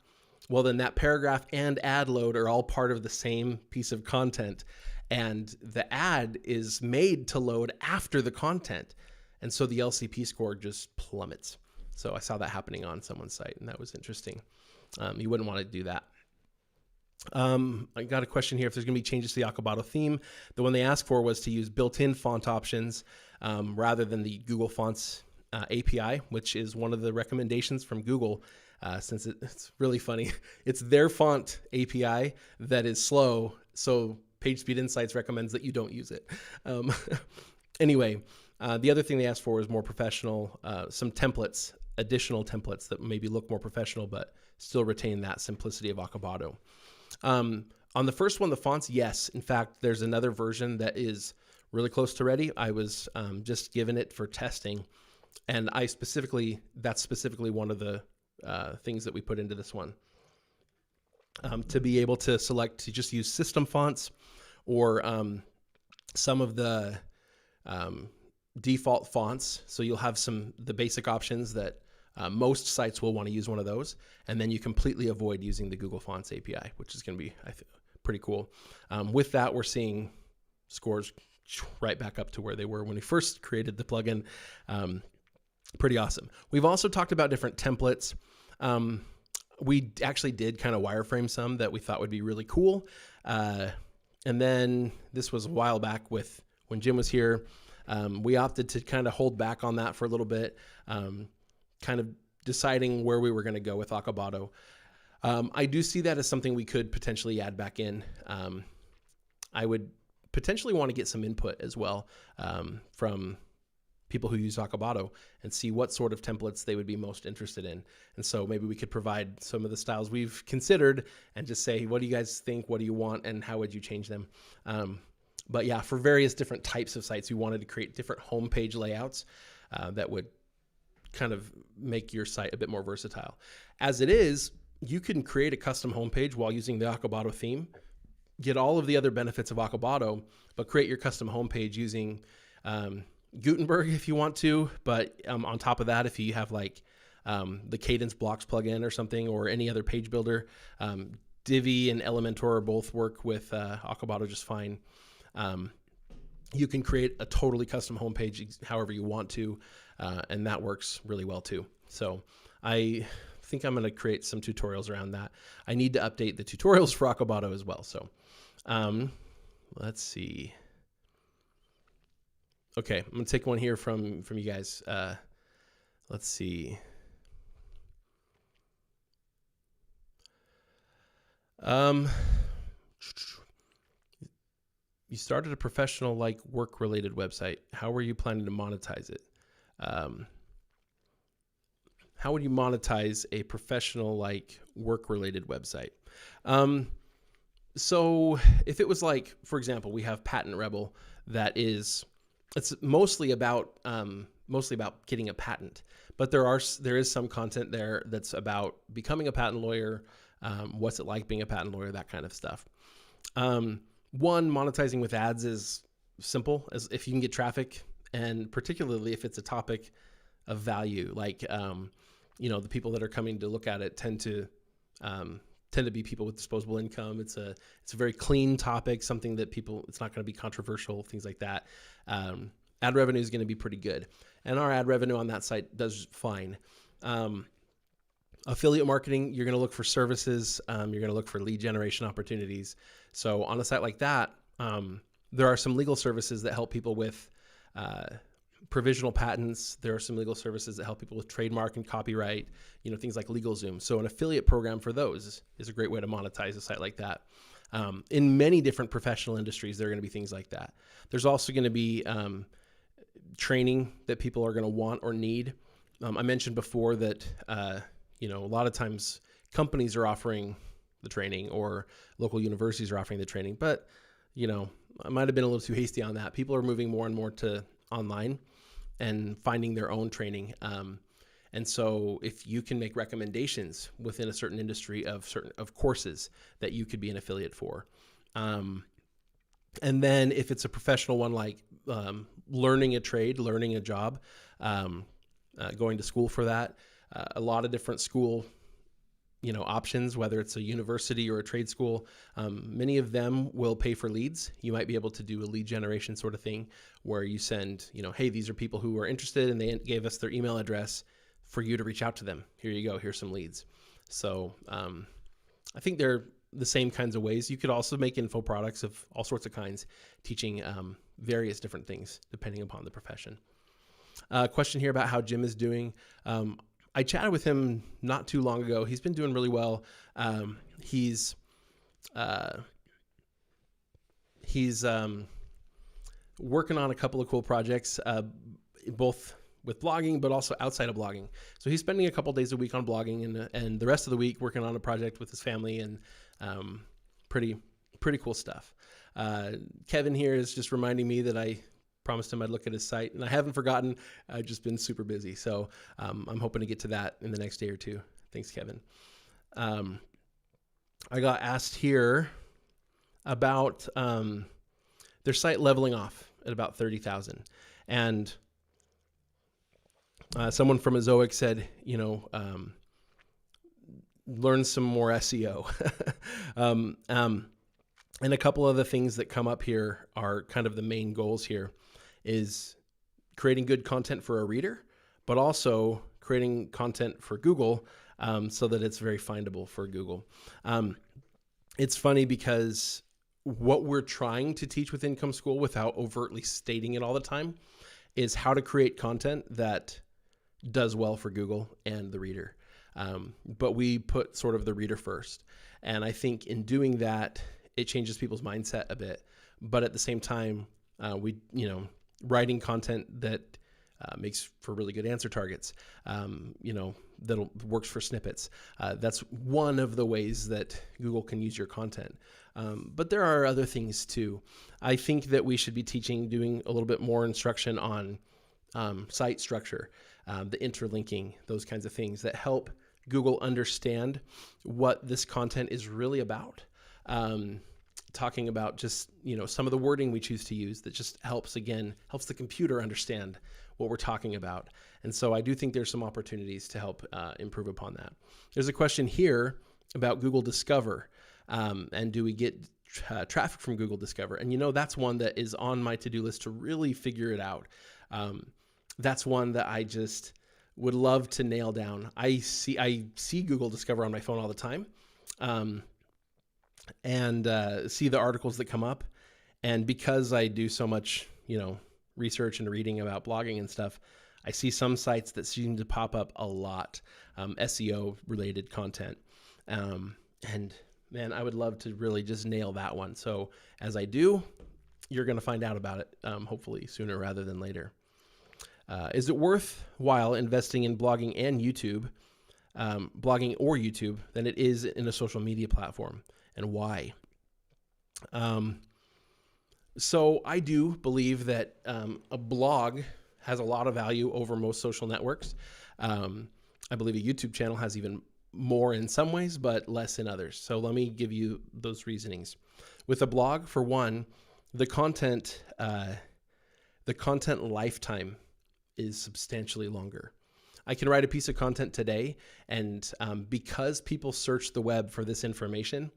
well, then that paragraph and ad load are all part of the same piece of content. And the ad is made to load after the content. And so the LCP score just plummets. So I saw that happening on someone's site and that was interesting. You wouldn't want to do that. I got a question here if there's going to be changes to the Acabado theme. The one they asked for was to use built-in font options rather than the Google Fonts API, which is one of the recommendations from Google. Since it's really funny, it's their font API that is slow, so PageSpeed Insights recommends that you don't use it. Anyway, the other thing they asked for was more professional, some templates, additional templates that maybe look more professional but still retain that simplicity of Acabado. On the first one, the fonts, yes. In fact, there's another version that is really close to ready. I was just given it for testing, and that's specifically one of the things that we put into this one. To be able to select to just use system fonts or some of the default fonts. So you'll have the basic options that most sites will want to use one of those, and then you completely avoid using the Google Fonts API, which is going to be, I think, pretty cool. With that, we're seeing scores right back up to where they were when we first created the plugin. Pretty awesome. We've also talked about different templates. We actually did kind of wireframe some that we thought would be really cool. And then this was a while back when Jim was here. We opted to kind of hold back on that for a little bit, kind of deciding where we were going to go with Acabado. I do see that as something we could potentially add back in. I would potentially want to get some input as well from people who use Acabado and see what sort of templates they would be most interested in. And so maybe we could provide some of the styles we've considered and just say, what do you guys think? What do you want? And how would you change them? But yeah, for various different types of sites, we wanted to create different homepage layouts that would kind of make your site a bit more versatile. As it is, you can create a custom homepage while using the Acabado theme, get all of the other benefits of Acabado, but create your custom homepage using Gutenberg if you want to. But on top of that, if you have like the Cadence Blocks plugin or something, or any other page builder, Divi and Elementor both work with Acabado just fine. You can create a totally custom homepage however you want to, and that works really well too. So I think I'm going to create some tutorials around that. I need to update the tutorials for Acabado as well. So let's see. Okay, I'm going to take one here from you guys. Let's see. You started a professional like work-related website. How were you planning to monetize it? How would you monetize a professional like work-related website? So if it was like, for example, we have Patent Rebel it's mostly about getting a patent, but there is some content there that's about becoming a patent lawyer, what's it like being a patent lawyer, that kind of stuff. One, monetizing with ads is simple, as if you can get traffic, and particularly if it's a topic of value, like the people that are coming to look at it tend to be people with disposable income. It's a very clean topic, something that it's not going to be controversial, things like that. Ad revenue is going to be pretty good, and our ad revenue on that site does fine. Affiliate marketing, you're going to look for services. You're going to look for lead generation opportunities. So on a site like that, there are some legal services that help people with provisional patents. There are some legal services that help people with trademark and copyright, things like LegalZoom. So an affiliate program for those is a great way to monetize a site like that. In many different professional industries, there are going to be things like that. There's also going to be training that people are going to want or need. I mentioned before that a lot of times companies are offering the training, or local universities are offering the training, but I might have been a little too hasty on that. People are moving more and more to online and finding their own training. And so if you can make recommendations within a certain industry of courses that you could be an affiliate for. And then if it's a professional one, like learning a trade, learning a job, going to school for that, a lot of different school options, whether it's a university or a trade school, many of them will pay for leads. You might be able to do a lead generation sort of thing where you send, hey, these are people who are interested and they gave us their email address for you to reach out to them. Here you go. Here's some leads. So I think there the same kinds of ways. You could also make info products of all sorts of kinds, teaching various different things depending upon the profession. Question here about how Jim is doing. I chatted with him not too long ago. He's been doing really well. He's working on a couple of cool projects, both with blogging, but also outside of blogging. So he's spending a couple days a week on blogging, and the rest of the week working on a project with his family, and pretty cool stuff. Kevin here is just reminding me that I promised him I'd look at his site, and I haven't forgotten. I've just been super busy. So I'm hoping to get to that in the next day or two. Thanks, Kevin. I got asked here about their site leveling off at about 30,000. And someone from Azoic said, learn some more SEO. And a couple of the things that come up here are kind of the main goals here, is creating good content for a reader, but also creating content for Google so that it's very findable for Google. It's funny because what we're trying to teach with Income School, without overtly stating it all the time, is how to create content that does well for Google and the reader. But we put sort of the reader first. And I think in doing that, it changes people's mindset a bit. But at the same time, writing content that makes for really good answer targets, that works for snippets. That's one of the ways that Google can use your content. But there are other things too. I think that we should be doing a little bit more instruction on site structure, the interlinking, those kinds of things that help Google understand what this content is really about. Talking about just, some of the wording we choose to use that just helps the computer understand what we're talking about. And so I do think there's some opportunities to help improve upon that. There's a question here about Google Discover. And do we get traffic from Google Discover? And that's one that is on my to-do list to really figure it out. That's one that I just would love to nail down. I see Google Discover on my phone all the time. And see the articles that come up. And because I do so much, research and reading about blogging and stuff, I see some sites that seem to pop up a lot, SEO related content. And man, I would love to really just nail that one. So as I do, you're going to find out about it, hopefully sooner rather than later. Is it worthwhile investing in blogging and YouTube, blogging or YouTube, than it is in a social media platform? And why? So I do believe that a blog has a lot of value over most social networks. I believe a YouTube channel has even more in some ways, but less in others. So let me give you those reasonings. With a blog, for one, the content lifetime is substantially longer. I can write a piece of content today, and because people search the web for this information,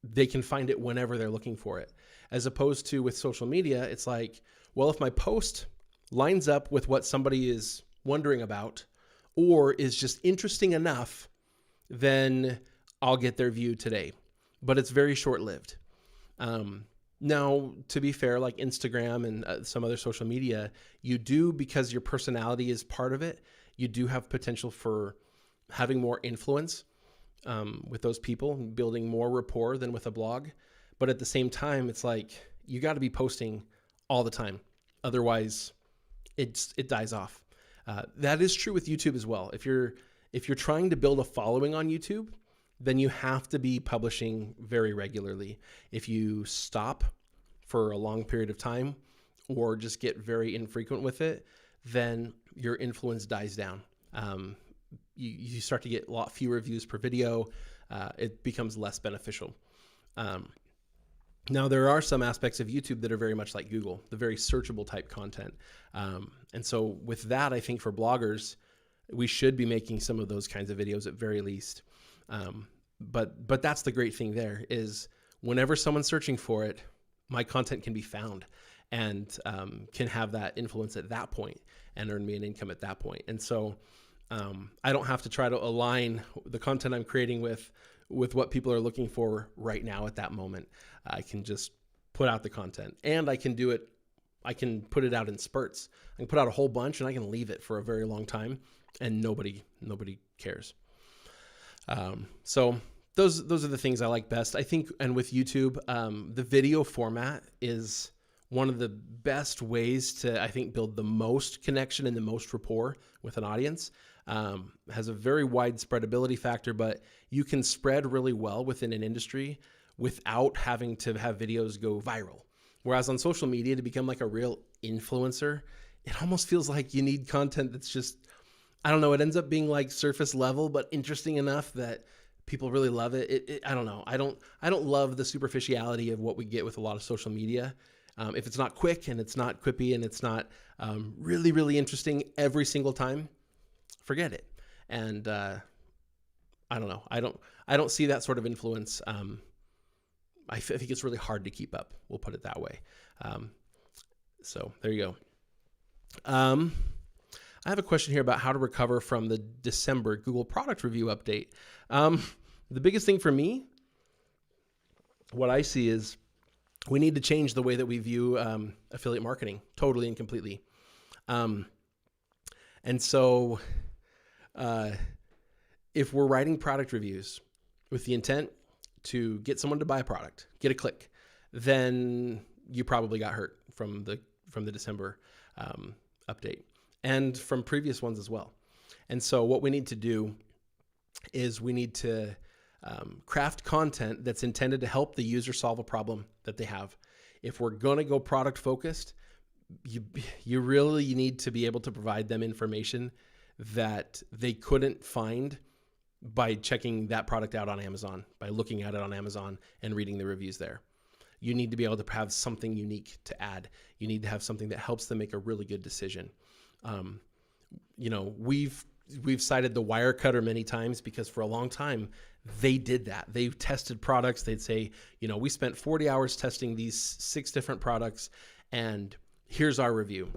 they can find it whenever they're looking for it. As opposed to with social media, it's like, well, if my post lines up with what somebody is wondering about or is just interesting enough, then I'll get their view today. But it's very short-lived. Now, to be fair, like Instagram and some other social media, you do, because your personality is part of it, you do have potential for having more influence with those people, building more rapport than with a blog. But at the same time, it's like, you got to be posting all the time. Otherwise, it dies off. That is true with YouTube as well. If you're trying to build a following on YouTube, then you have to be publishing very regularly. If you stop for a long period of time or just get very infrequent with it, then your influence dies down. You start to get a lot fewer views per video. It becomes less beneficial. Now, there are some aspects of YouTube that are very much like Google, the very searchable type content. And so with that, I think for bloggers, we should be making some of those kinds of videos at very least. But that's the great thing there is whenever someone's searching for it, my content can be found and can have that influence at that point and earn me an income at that point. And so I don't have to try to align the content I'm creating with with what people are looking for right now at that moment. I can just put out the content, and I can do it. I can put it out in spurts. I can put out a whole bunch and I can leave it for a very long time and nobody cares. So those are the things I like best, I think. And with YouTube, the video format is one of the best ways to, I think, build the most connection and the most rapport with an audience. Has a very wide spreadability factor, but you can spread really well within an industry without having to have videos go viral. Whereas on social media, to become like a real influencer, it almost feels like you need content that's just, I don't know, it ends up being like surface level, but interesting enough that people really love it. I don't know. I don't love the superficiality of what we get with a lot of social media. If it's not quick and it's not quippy and it's not really, really interesting every single time, forget it. And I don't know. I don't see that sort of influence. I think it's really hard to keep up. We'll put it that way. So there you go. I have a question here about how to recover from the December Google product review update. The biggest thing for me, what I see is we need to change the way that we view affiliate marketing totally and completely. And so if we're writing product reviews with the intent to get someone to buy a product, get a click, then you probably got hurt from the December update and from previous ones as well. And so what we need to do is we need to craft content that's intended to help the user solve a problem that they have. If we're going to go product focused, you really need to be able to provide them information that they couldn't find by checking that product out on Amazon, by looking at it on Amazon and reading the reviews there. You need to be able to have something unique to add. You need to have something that helps them make a really good decision. We've cited the Wirecutter many times because for a long time they did that. They tested products. They'd say, we spent 40 hours testing these 6 different products and here's our review.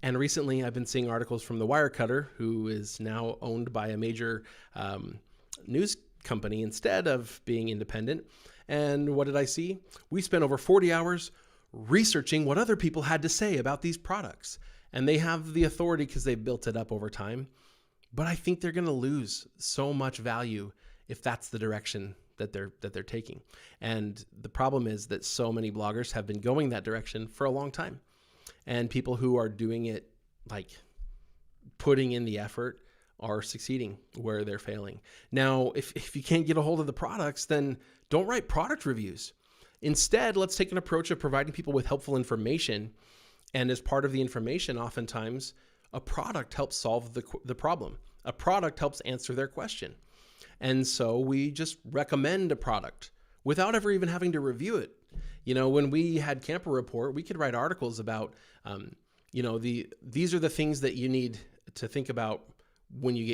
And recently I've been seeing articles from the Wirecutter, who is now owned by a major news company instead of being independent. And what did I see? We spent over 40 hours researching what other people had to say about these products. And they have the authority because they've built it up over time. But I think they're going to lose so much value if that's the direction that they're taking. And the problem is that so many bloggers have been going that direction for a long time. And people who are doing it, like putting in the effort, are succeeding where they're failing. Now, if you can't get a hold of the products, then don't write product reviews. Instead, let's take an approach of providing people with helpful information. And as part of the information, oftentimes, a product helps solve the problem. A product helps answer their question. And so we just recommend a product without ever even having to review it. When we had Camper Report, we could write articles about, these are the things that you need to think about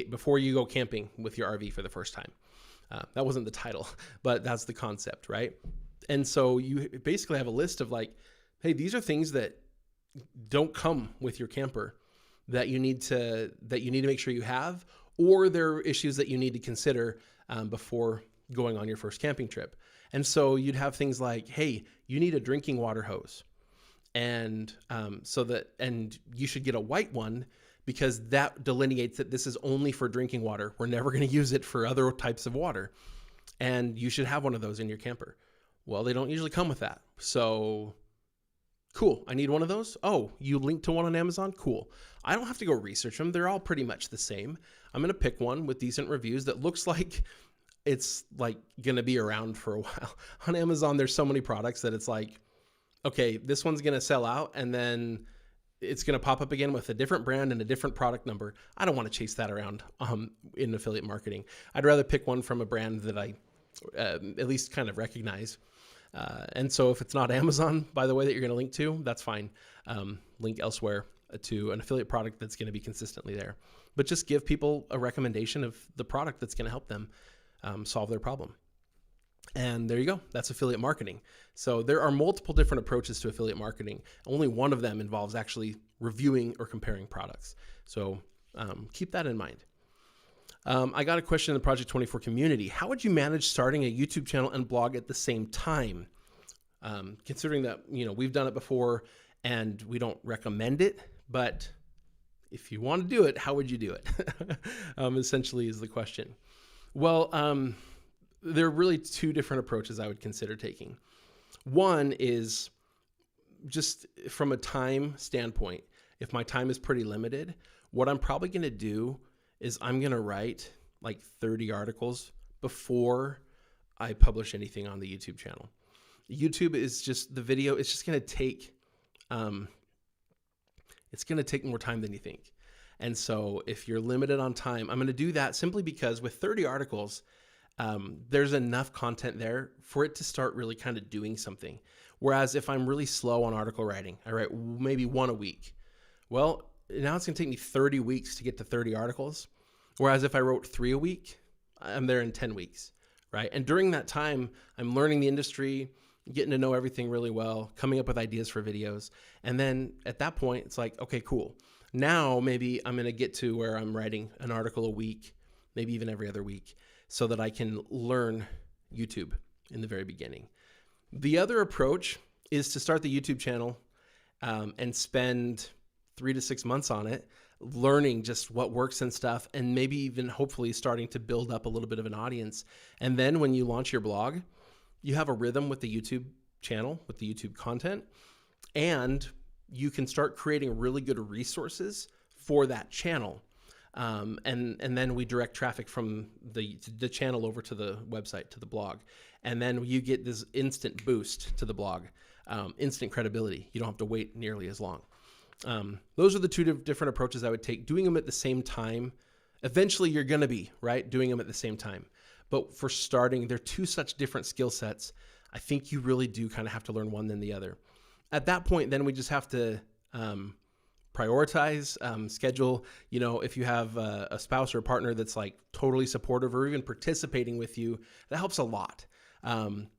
before you go camping with your RV for the first time. That wasn't the title, but that's the concept, right? And so you basically have a list of like, hey, these are things that don't come with your camper that you need to make sure you have, or there are issues that you need to consider before going on your first camping trip. And so you'd have things like, hey, you need a drinking water hose. And and you should get a white one because that delineates that this is only for drinking water. We're never going to use it for other types of water. And you should have one of those in your camper. Well, they don't usually come with that. So cool. I need one of those. Oh, you linked to one on Amazon? Cool. I don't have to go research them. They're all pretty much the same. I'm going to pick one with decent reviews that looks like it's like going to be around for a while. On Amazon, there's so many products that it's like, okay, this one's going to sell out and then it's going to pop up again with a different brand and a different product number. I don't want to chase that around in affiliate marketing. I'd rather pick one from a brand that I at least kind of recognize. And so if it's not Amazon, by the way, that you're going to link to, that's fine. Link elsewhere to an affiliate product that's going to be consistently there. But just give people a recommendation of the product that's going to help them solve their problem. And there you go. That's affiliate marketing. So there are multiple different approaches to affiliate marketing. Only one of them involves actually reviewing or comparing products. So keep that in mind. I got a question in the Project 24 community. How would you manage starting a YouTube channel and blog at the same time? Considering that, we've done it before and we don't recommend it, but if you want to do it, how would you do it? Essentially is the question. Well, there are really two different approaches I would consider taking. One is just from a time standpoint. If my time is pretty limited, what I'm probably going to do is I'm going to write like 30 articles before I publish anything on the YouTube channel. YouTube is just the video. It's just going to take, it's going to take more time than you think. And so if you're limited on time, I'm going to do that simply because with 30 articles, there's enough content there for it to start really kind of doing something. Whereas if I'm really slow on article writing, I write maybe one a week. Well, now it's going to take me 30 weeks to get to 30 articles. Whereas if I wrote 3 a week, I'm there in 10 weeks, right? And during that time, I'm learning the industry, getting to know everything really well, coming up with ideas for videos. And then at that point, it's like, okay, cool. Now maybe I'm going to get to where I'm writing an article a week, maybe even every other week, so that I can learn YouTube in the very beginning. The other approach is to start the YouTube channel and spend 3 to 6 months on it, learning just what works and stuff, and maybe even hopefully starting to build up a little bit of an audience. And then when you launch your blog, you have a rhythm with the YouTube channel, with the YouTube content, and you can start creating really good resources for that channel. And then we direct traffic from the channel over to the website, to the blog. And then you get this instant boost to the blog, instant credibility. You don't have to wait nearly as long. Those are the two different approaches I would take. Doing them at the same time, eventually you're going to be, right, doing them at the same time. But for starting, they're two such different skill sets. I think you really do kind of have to learn one than the other. At that point, then we just have to prioritize, schedule, if you have a spouse or a partner that's like totally supportive or even participating with you, that helps a lot.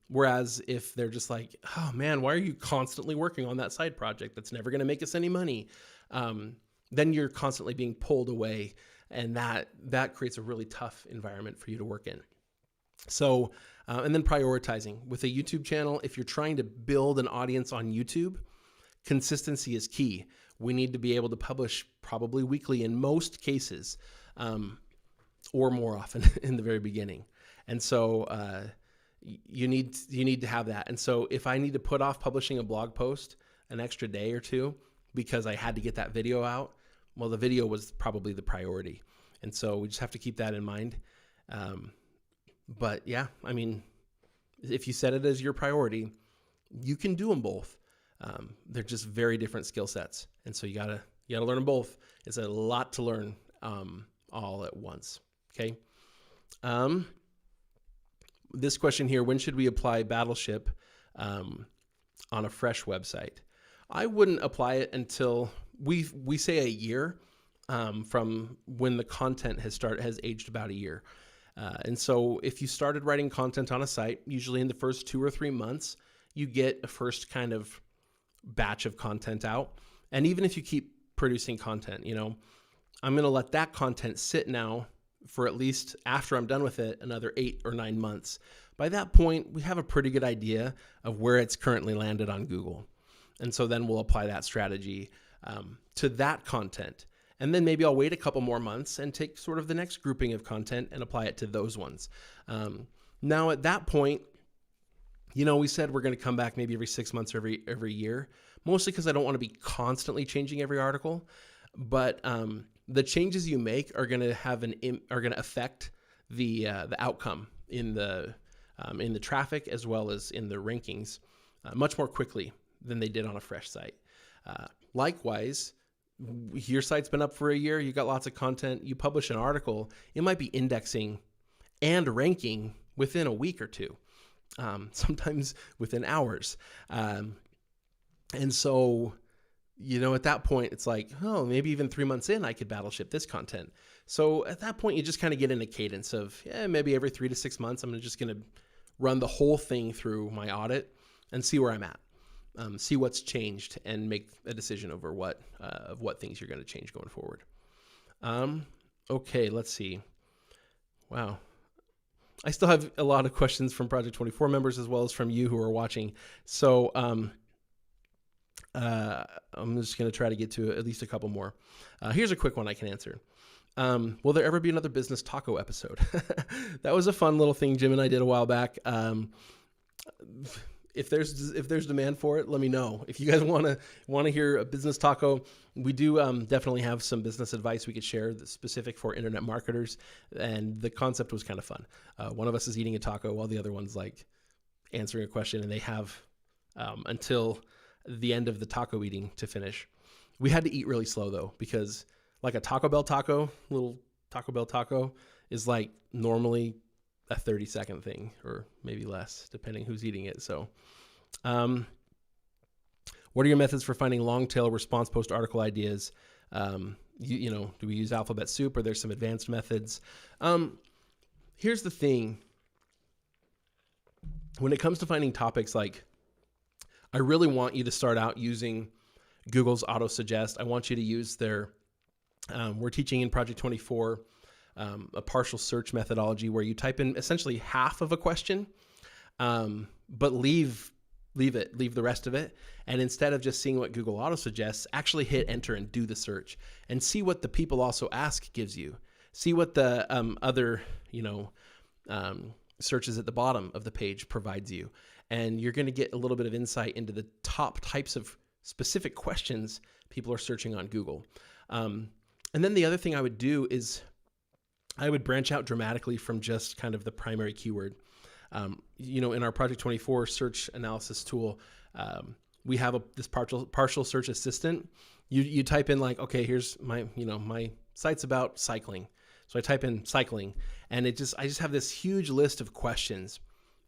Whereas if they're just like, oh man, why are you constantly working on that side project that's never going to make us any money? Then you're constantly being pulled away, and that creates a really tough environment for you to work in. So, and then prioritizing with a YouTube channel, if you're trying to build an audience on YouTube, consistency is key. We need to be able to publish probably weekly in most cases, or more often in the very beginning. And so you need to have that. And so if I need to put off publishing a blog post an extra day or two because I had to get that video out, well, the video was probably the priority. And so we just have to keep that in mind. But yeah, I mean, if you set it as your priority, you can do them both. They're just very different skill sets. And so you gotta learn them both. It's a lot to learn all at once. Okay. This question here, when should we apply Battleship on a fresh website? I wouldn't apply it until we say a year from when the content has aged about a year. And so if you started writing content on a site, usually in the first 2 or 3 months, you get a first kind of batch of content out. And even if you keep producing content, I'm going to let that content sit now for at least, after I'm done with it, another 8 or 9 months. By that point, we have a pretty good idea of where it's currently landed on Google. And so then we'll apply that strategy to that content. And then maybe I'll wait a couple more months and take sort of the next grouping of content and apply it to those ones. Now at that point, we said we're going to come back maybe every 6 months or every year, mostly because I don't want to be constantly changing every article. But the changes you make are going to affect the outcome in the traffic as well as in the rankings much more quickly than they did on a fresh site. Likewise, your site's been up for a year, you got lots of content, you publish an article, it might be indexing and ranking within a week or two, sometimes within hours. And so, at that point, it's like, oh, maybe even 3 months in, I could Battleship this content. So at that point, you just kind of get in a cadence of, maybe every 3 to 6 months, I'm just going to run the whole thing through my audit and see where I'm at. See what's changed and make a decision over what things you're going to change going forward. Okay, let's see. Wow. I still have a lot of questions from Project 24 members as well as from you who are watching. So I'm just going to try to get to at least a couple more. Here's a quick one I can answer. Will there ever be another business taco episode? That was a fun little thing Jim and I did a while back. If there's demand for it, let me know. If you guys want to hear a business taco, we do definitely have some business advice we could share that's specific for internet marketers. And the concept was kind of fun. One of us is eating a taco while the other one's like answering a question, and they have until the end of the taco eating to finish. We had to eat really slow though, because like a Taco Bell taco, little Taco Bell taco is like normally a 30-second thing, or maybe less, depending who's eating it. So, what are your methods for finding long tail response post article ideas? Do we use alphabet soup, or there's some advanced methods? Here's the thing. When it comes to finding topics, like, I really want you to start out using Google's auto suggest. I want you to use their, we're teaching in Project 24, a partial search methodology where you type in essentially half of a question, but leave the rest of it. And instead of just seeing what Google auto suggests, actually hit enter and do the search and see what the people also ask gives you. See what the other, searches at the bottom of the page provides you. And you're going to get a little bit of insight into the top types of specific questions people are searching on Google. And then the other thing I would do is I would branch out dramatically from just kind of the primary keyword. In our Project 24 search analysis tool, we have this partial search assistant. You type in like, okay, here's my site's about cycling. So I type in cycling, and I just have this huge list of questions,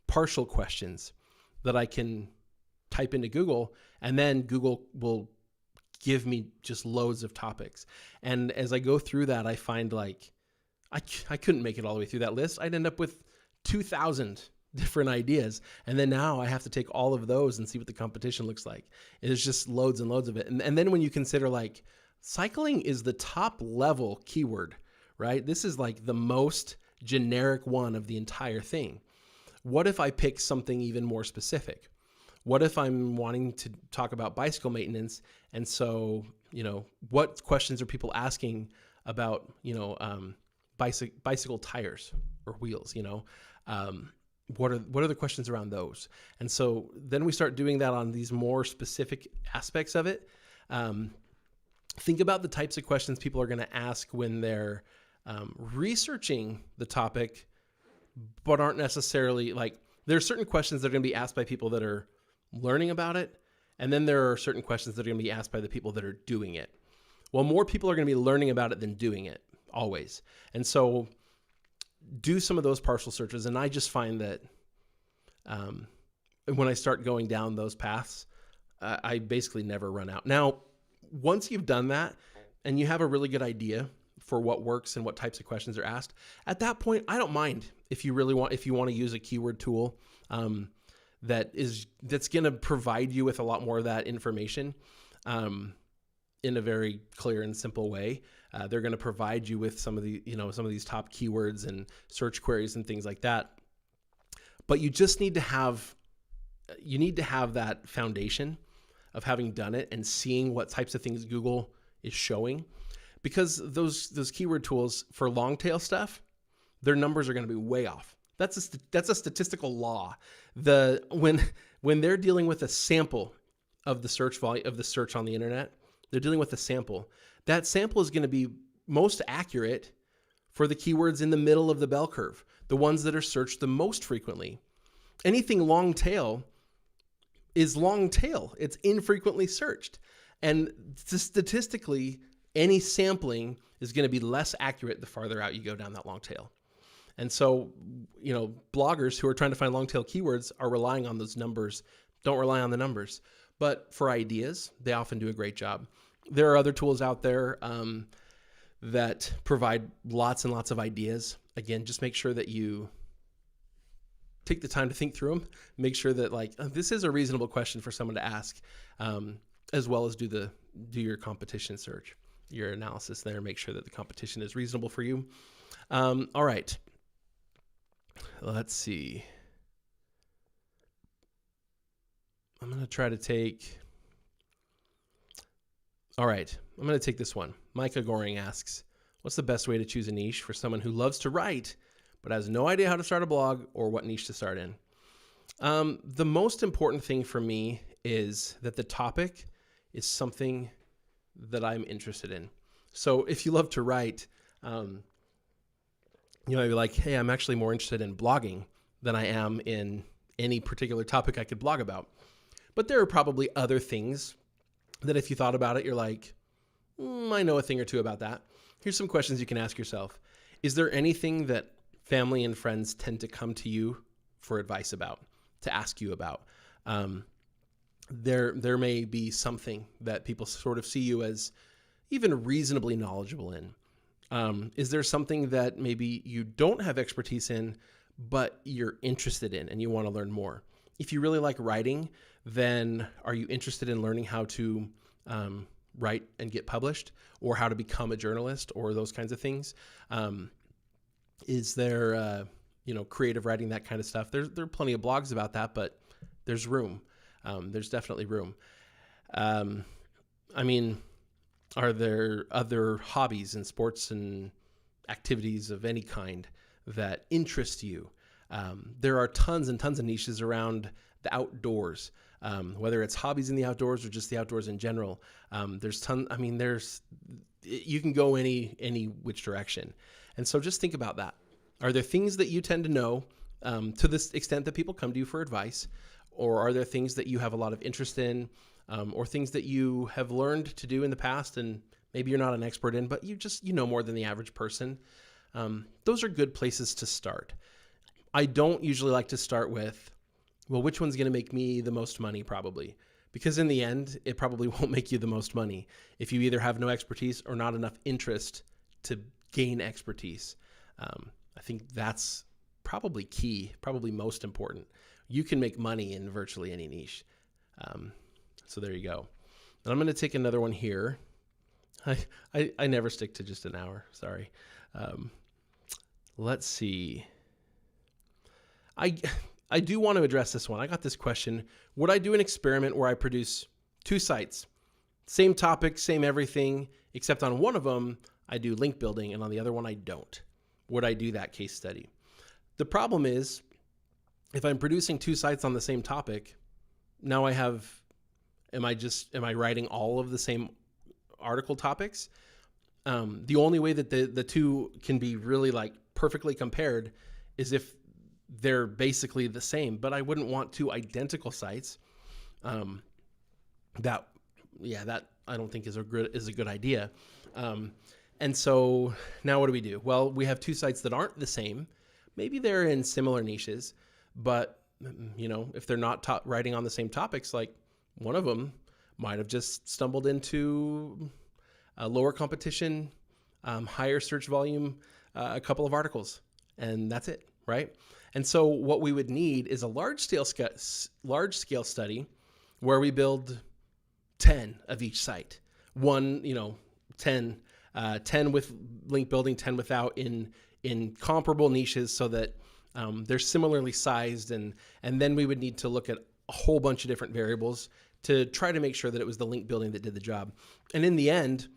partial questions that I can type into Google, and then Google will give me just loads of topics. And as I go through that, I find like, I couldn't make it all the way through that list. I'd end up with 2,000 different ideas. And then now I have to take all of those and see what the competition looks like. There's just loads and loads of it. And then when you consider like cycling is the top level keyword, right? This is like the most generic one of the entire thing. What if I pick something even more specific? What if I'm wanting to talk about bicycle maintenance? And so, what questions are people asking about, bicycle tires or wheels, what are the questions around those? And so then we start doing that on these more specific aspects of it. Think about the types of questions people are going to ask when they're researching the topic, but aren't necessarily like, there are certain questions that are going to be asked by people that are learning about it. And then there are certain questions that are going to be asked by the people that are doing it. Well, more people are going to be learning about it than doing it, always. And so do some of those partial searches. And I just find that when I start going down those paths, I basically never run out. Now, once you've done that and you have a really good idea for what works and what types of questions are asked, at that point, I don't mind if you want to use a keyword tool that's going to provide you with a lot more of that information in a very clear and simple way. They're going to provide you with some of these top keywords and search queries and things like that. But you just need to have that foundation of having done it and seeing what types of things Google is showing, because those keyword tools for long tail stuff, their numbers are going to be way off. That's a statistical law. When they're dealing with a sample of the search volume of the search on the internet, they're dealing with a sample. That sample is going to be most accurate for the keywords in the middle of the bell curve, the ones that are searched the most frequently. Anything long tail is long tail. It's infrequently searched. And statistically, any sampling is going to be less accurate the farther out you go down that long tail. And so, bloggers who are trying to find long tail keywords are relying on those numbers. Don't rely on the numbers. But for ideas, they often do a great job. There are other tools out there that provide lots and lots of ideas. Again, just make sure that you take the time to think through them. Make sure that this is a reasonable question for someone to ask, as well as do your competition search, your analysis there. Make sure that the competition is reasonable for you. All right. Let's see. I'm going to try to take... All right, I'm going to take this one. Micah Goring asks, what's the best way to choose a niche for someone who loves to write but has no idea how to start a blog or what niche to start in? The most important thing for me is that the topic is something that I'm interested in. So if you love to write, you might be like, hey, I'm actually more interested in blogging than I am in any particular topic I could blog about. But there are probably other things that if you thought about it, you're like, I know a thing or two about that. Here's some questions you can ask yourself. Is there anything that family and friends tend to come to you for advice about, to ask you about? There may be something that people sort of see you as even reasonably knowledgeable in. Is there something that maybe you don't have expertise in, but you're interested in and you want to learn more? If you really like writing, then are you interested in learning how to write and get published, or how to become a journalist, or those kinds of things? Is there, creative writing, that kind of stuff? There are plenty of blogs about that, but there's room. There's definitely room. Are there other hobbies and sports and activities of any kind that interest you? There are tons and tons of niches around the outdoors, whether it's hobbies in the outdoors or just the outdoors in general. You can go any which direction. And so just think about that. Are there things that you tend to know to this extent that people come to you for advice? Or are there things that you have a lot of interest in, or things that you have learned to do in the past and maybe you're not an expert in, but you know more than the average person? Those are good places to start. I don't usually like to start with, well, which one's going to make me the most money, probably? Because in the end, it probably won't make you the most money if you either have no expertise or not enough interest to gain expertise. I think that's probably key, probably most important. You can make money in virtually any niche. So there you go. And I'm going to take another one here. I never stick to just an hour. Sorry. Let's see. I do want to address this one. I got this question. Would I do an experiment where I produce 2 sites, same topic, same everything, except on one of them I do link building and on the other one I don't? Would I do that case study? The problem is, if I'm producing 2 sites on the same topic, now am I writing all of the same article topics? The only way that the two can be really like perfectly compared is if they're basically the same, but I wouldn't want 2 identical sites. That I don't think is a good idea. And so now what do we do? Well, we have 2 sites that aren't the same. Maybe they're in similar niches, but if they're not writing on the same topics, like one of them might have just stumbled into a lower competition, higher search volume, a couple of articles, and that's it, right? And so what we would need is a large scale study where we build 10 of each site. 10 with link building, 10 without, in comparable niches, so that they're similarly sized, and then we would need to look at a whole bunch of different variables to try to make sure that it was the link building that did the job. And in the end,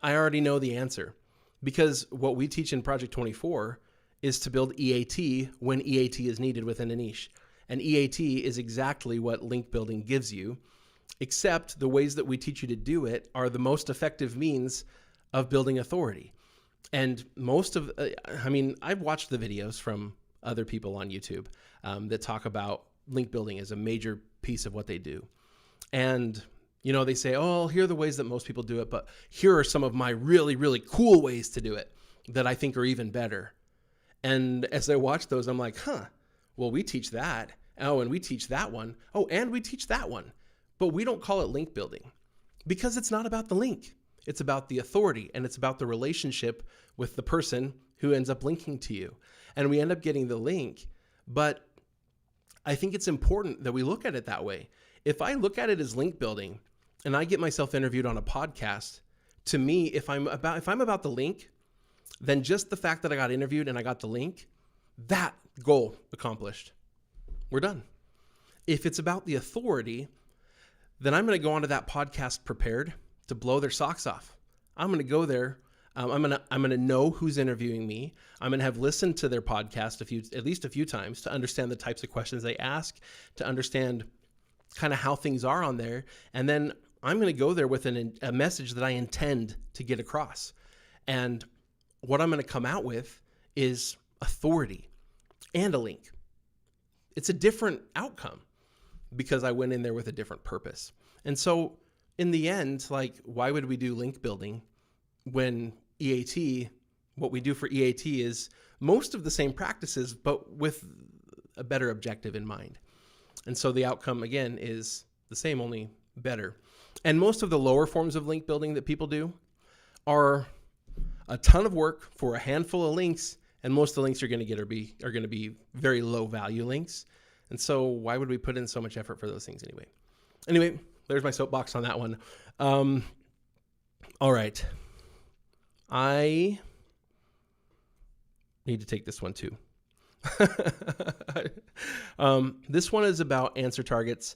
I already know the answer, because what we teach in Project 24 is to build EAT when EAT is needed within a niche. And EAT is exactly what link building gives you, except the ways that we teach you to do it are the most effective means of building authority. And I've watched the videos from other people on YouTube that talk about link building as a major piece of what they do. And, they say, oh, here are the ways that most people do it, but here are some of my really, really cool ways to do it that I think are even better. And as I watch those, I'm like, well, we teach that. Oh, and we teach that one. Oh, and we teach that one. But we don't call it link building because it's not about the link. It's about the authority, and it's about the relationship with the person who ends up linking to you. And we end up getting the link, but I think it's important that we look at it that way. If I look at it as link building and I get myself interviewed on a podcast, to me, if I'm about the link, then just the fact that I got interviewed and I got the link, That goal accomplished. We're done. If it's about the authority, then I'm going to go onto that podcast prepared to blow their socks off. I'm going to go there. I'm going to know who's interviewing me. I'm going to have listened to their podcast at least a few times to understand the types of questions they ask, to understand kind of how things are on there. And then I'm going to go there with a message that I intend to get across. And what I'm going to come out with is authority and a link. It's a different outcome because I went in there with a different purpose. And so in the end, like, why would we do link building when EAT, what we do for EAT is most of the same practices, but with a better objective in mind. And so the outcome, again, is the same, only better. And most of the lower forms of link building that people do are a ton of work for a handful of links, and most of the links you're going to get are going to be very low value links. And so why would we put in so much effort for those things anyway? Anyway, there's my soapbox on that one. All right. I need to take this one too. This one is about answer targets.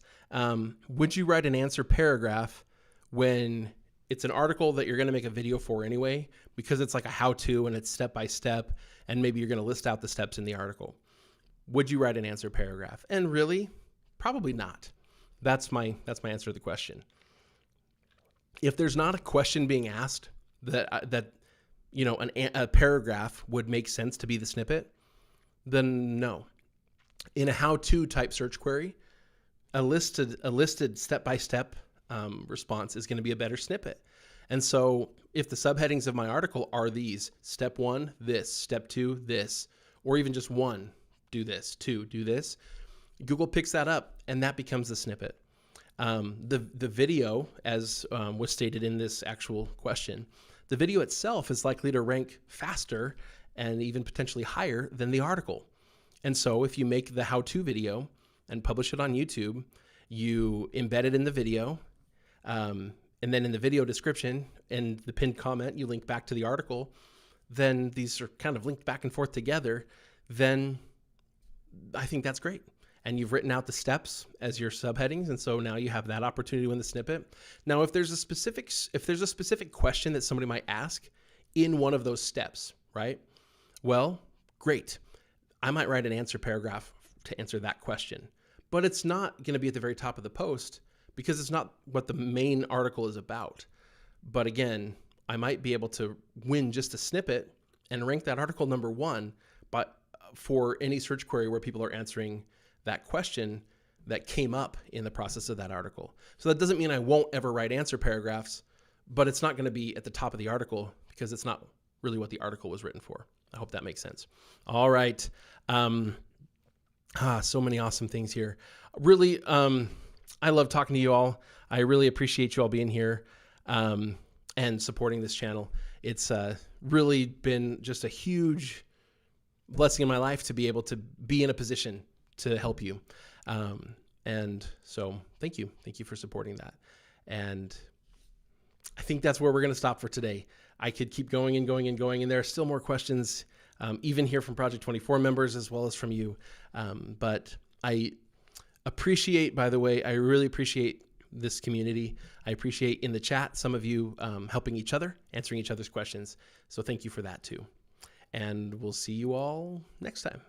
Would you write an answer paragraph when it's an article that you're going to make a video for anyway, because it's like a how-to and it's step-by-step, and maybe you're going to list out the steps in the article? Would you write an answer paragraph? And really, probably not. That's my answer to the question. If there's not a question being asked that you know, a paragraph would make sense to be the snippet, then no. In a how-to type search query, a listed step-by-step response is going to be a better snippet. And so if the subheadings of my article are these: step 1, this; step 2, this; or even just 1, do this; 2, do this, Google picks that up and that becomes the snippet. The video, as was stated in this actual question, the video itself is likely to rank faster and even potentially higher than the article. And so if you make the how-to video and publish it on YouTube, you embed it in the video, and then in the video description and the pinned comment, you link back to the article, then these are kind of linked back and forth together, then I think that's great. And you've written out the steps as your subheadings, and so now you have that opportunity in the snippet. Now, if there's a specific question that somebody might ask in one of those steps, right? Well, great. I might write an answer paragraph to answer that question, but it's not going to be at the very top of the post because it's not what the main article is about. But again, I might be able to win just a snippet and rank that article number 1, but for any search query where people are answering that question that came up in the process of that article. So that doesn't mean I won't ever write answer paragraphs, but it's not going to be at the top of the article because it's not really what the article was written for. I hope that makes sense. All right. So many awesome things here. Really, I love talking to you all. I really appreciate you all being here and supporting this channel. It's really been just a huge blessing in my life to be able to be in a position to help you. And so thank you. Thank you for supporting that. And I think that's where we're going to stop for today. I could keep going and going and going, and there are still more questions, even here from Project 24 members, as well as from you. But I appreciate, by the way, I really appreciate this community. I appreciate in the chat, some of you helping each other, answering each other's questions. So thank you for that too. And we'll see you all next time.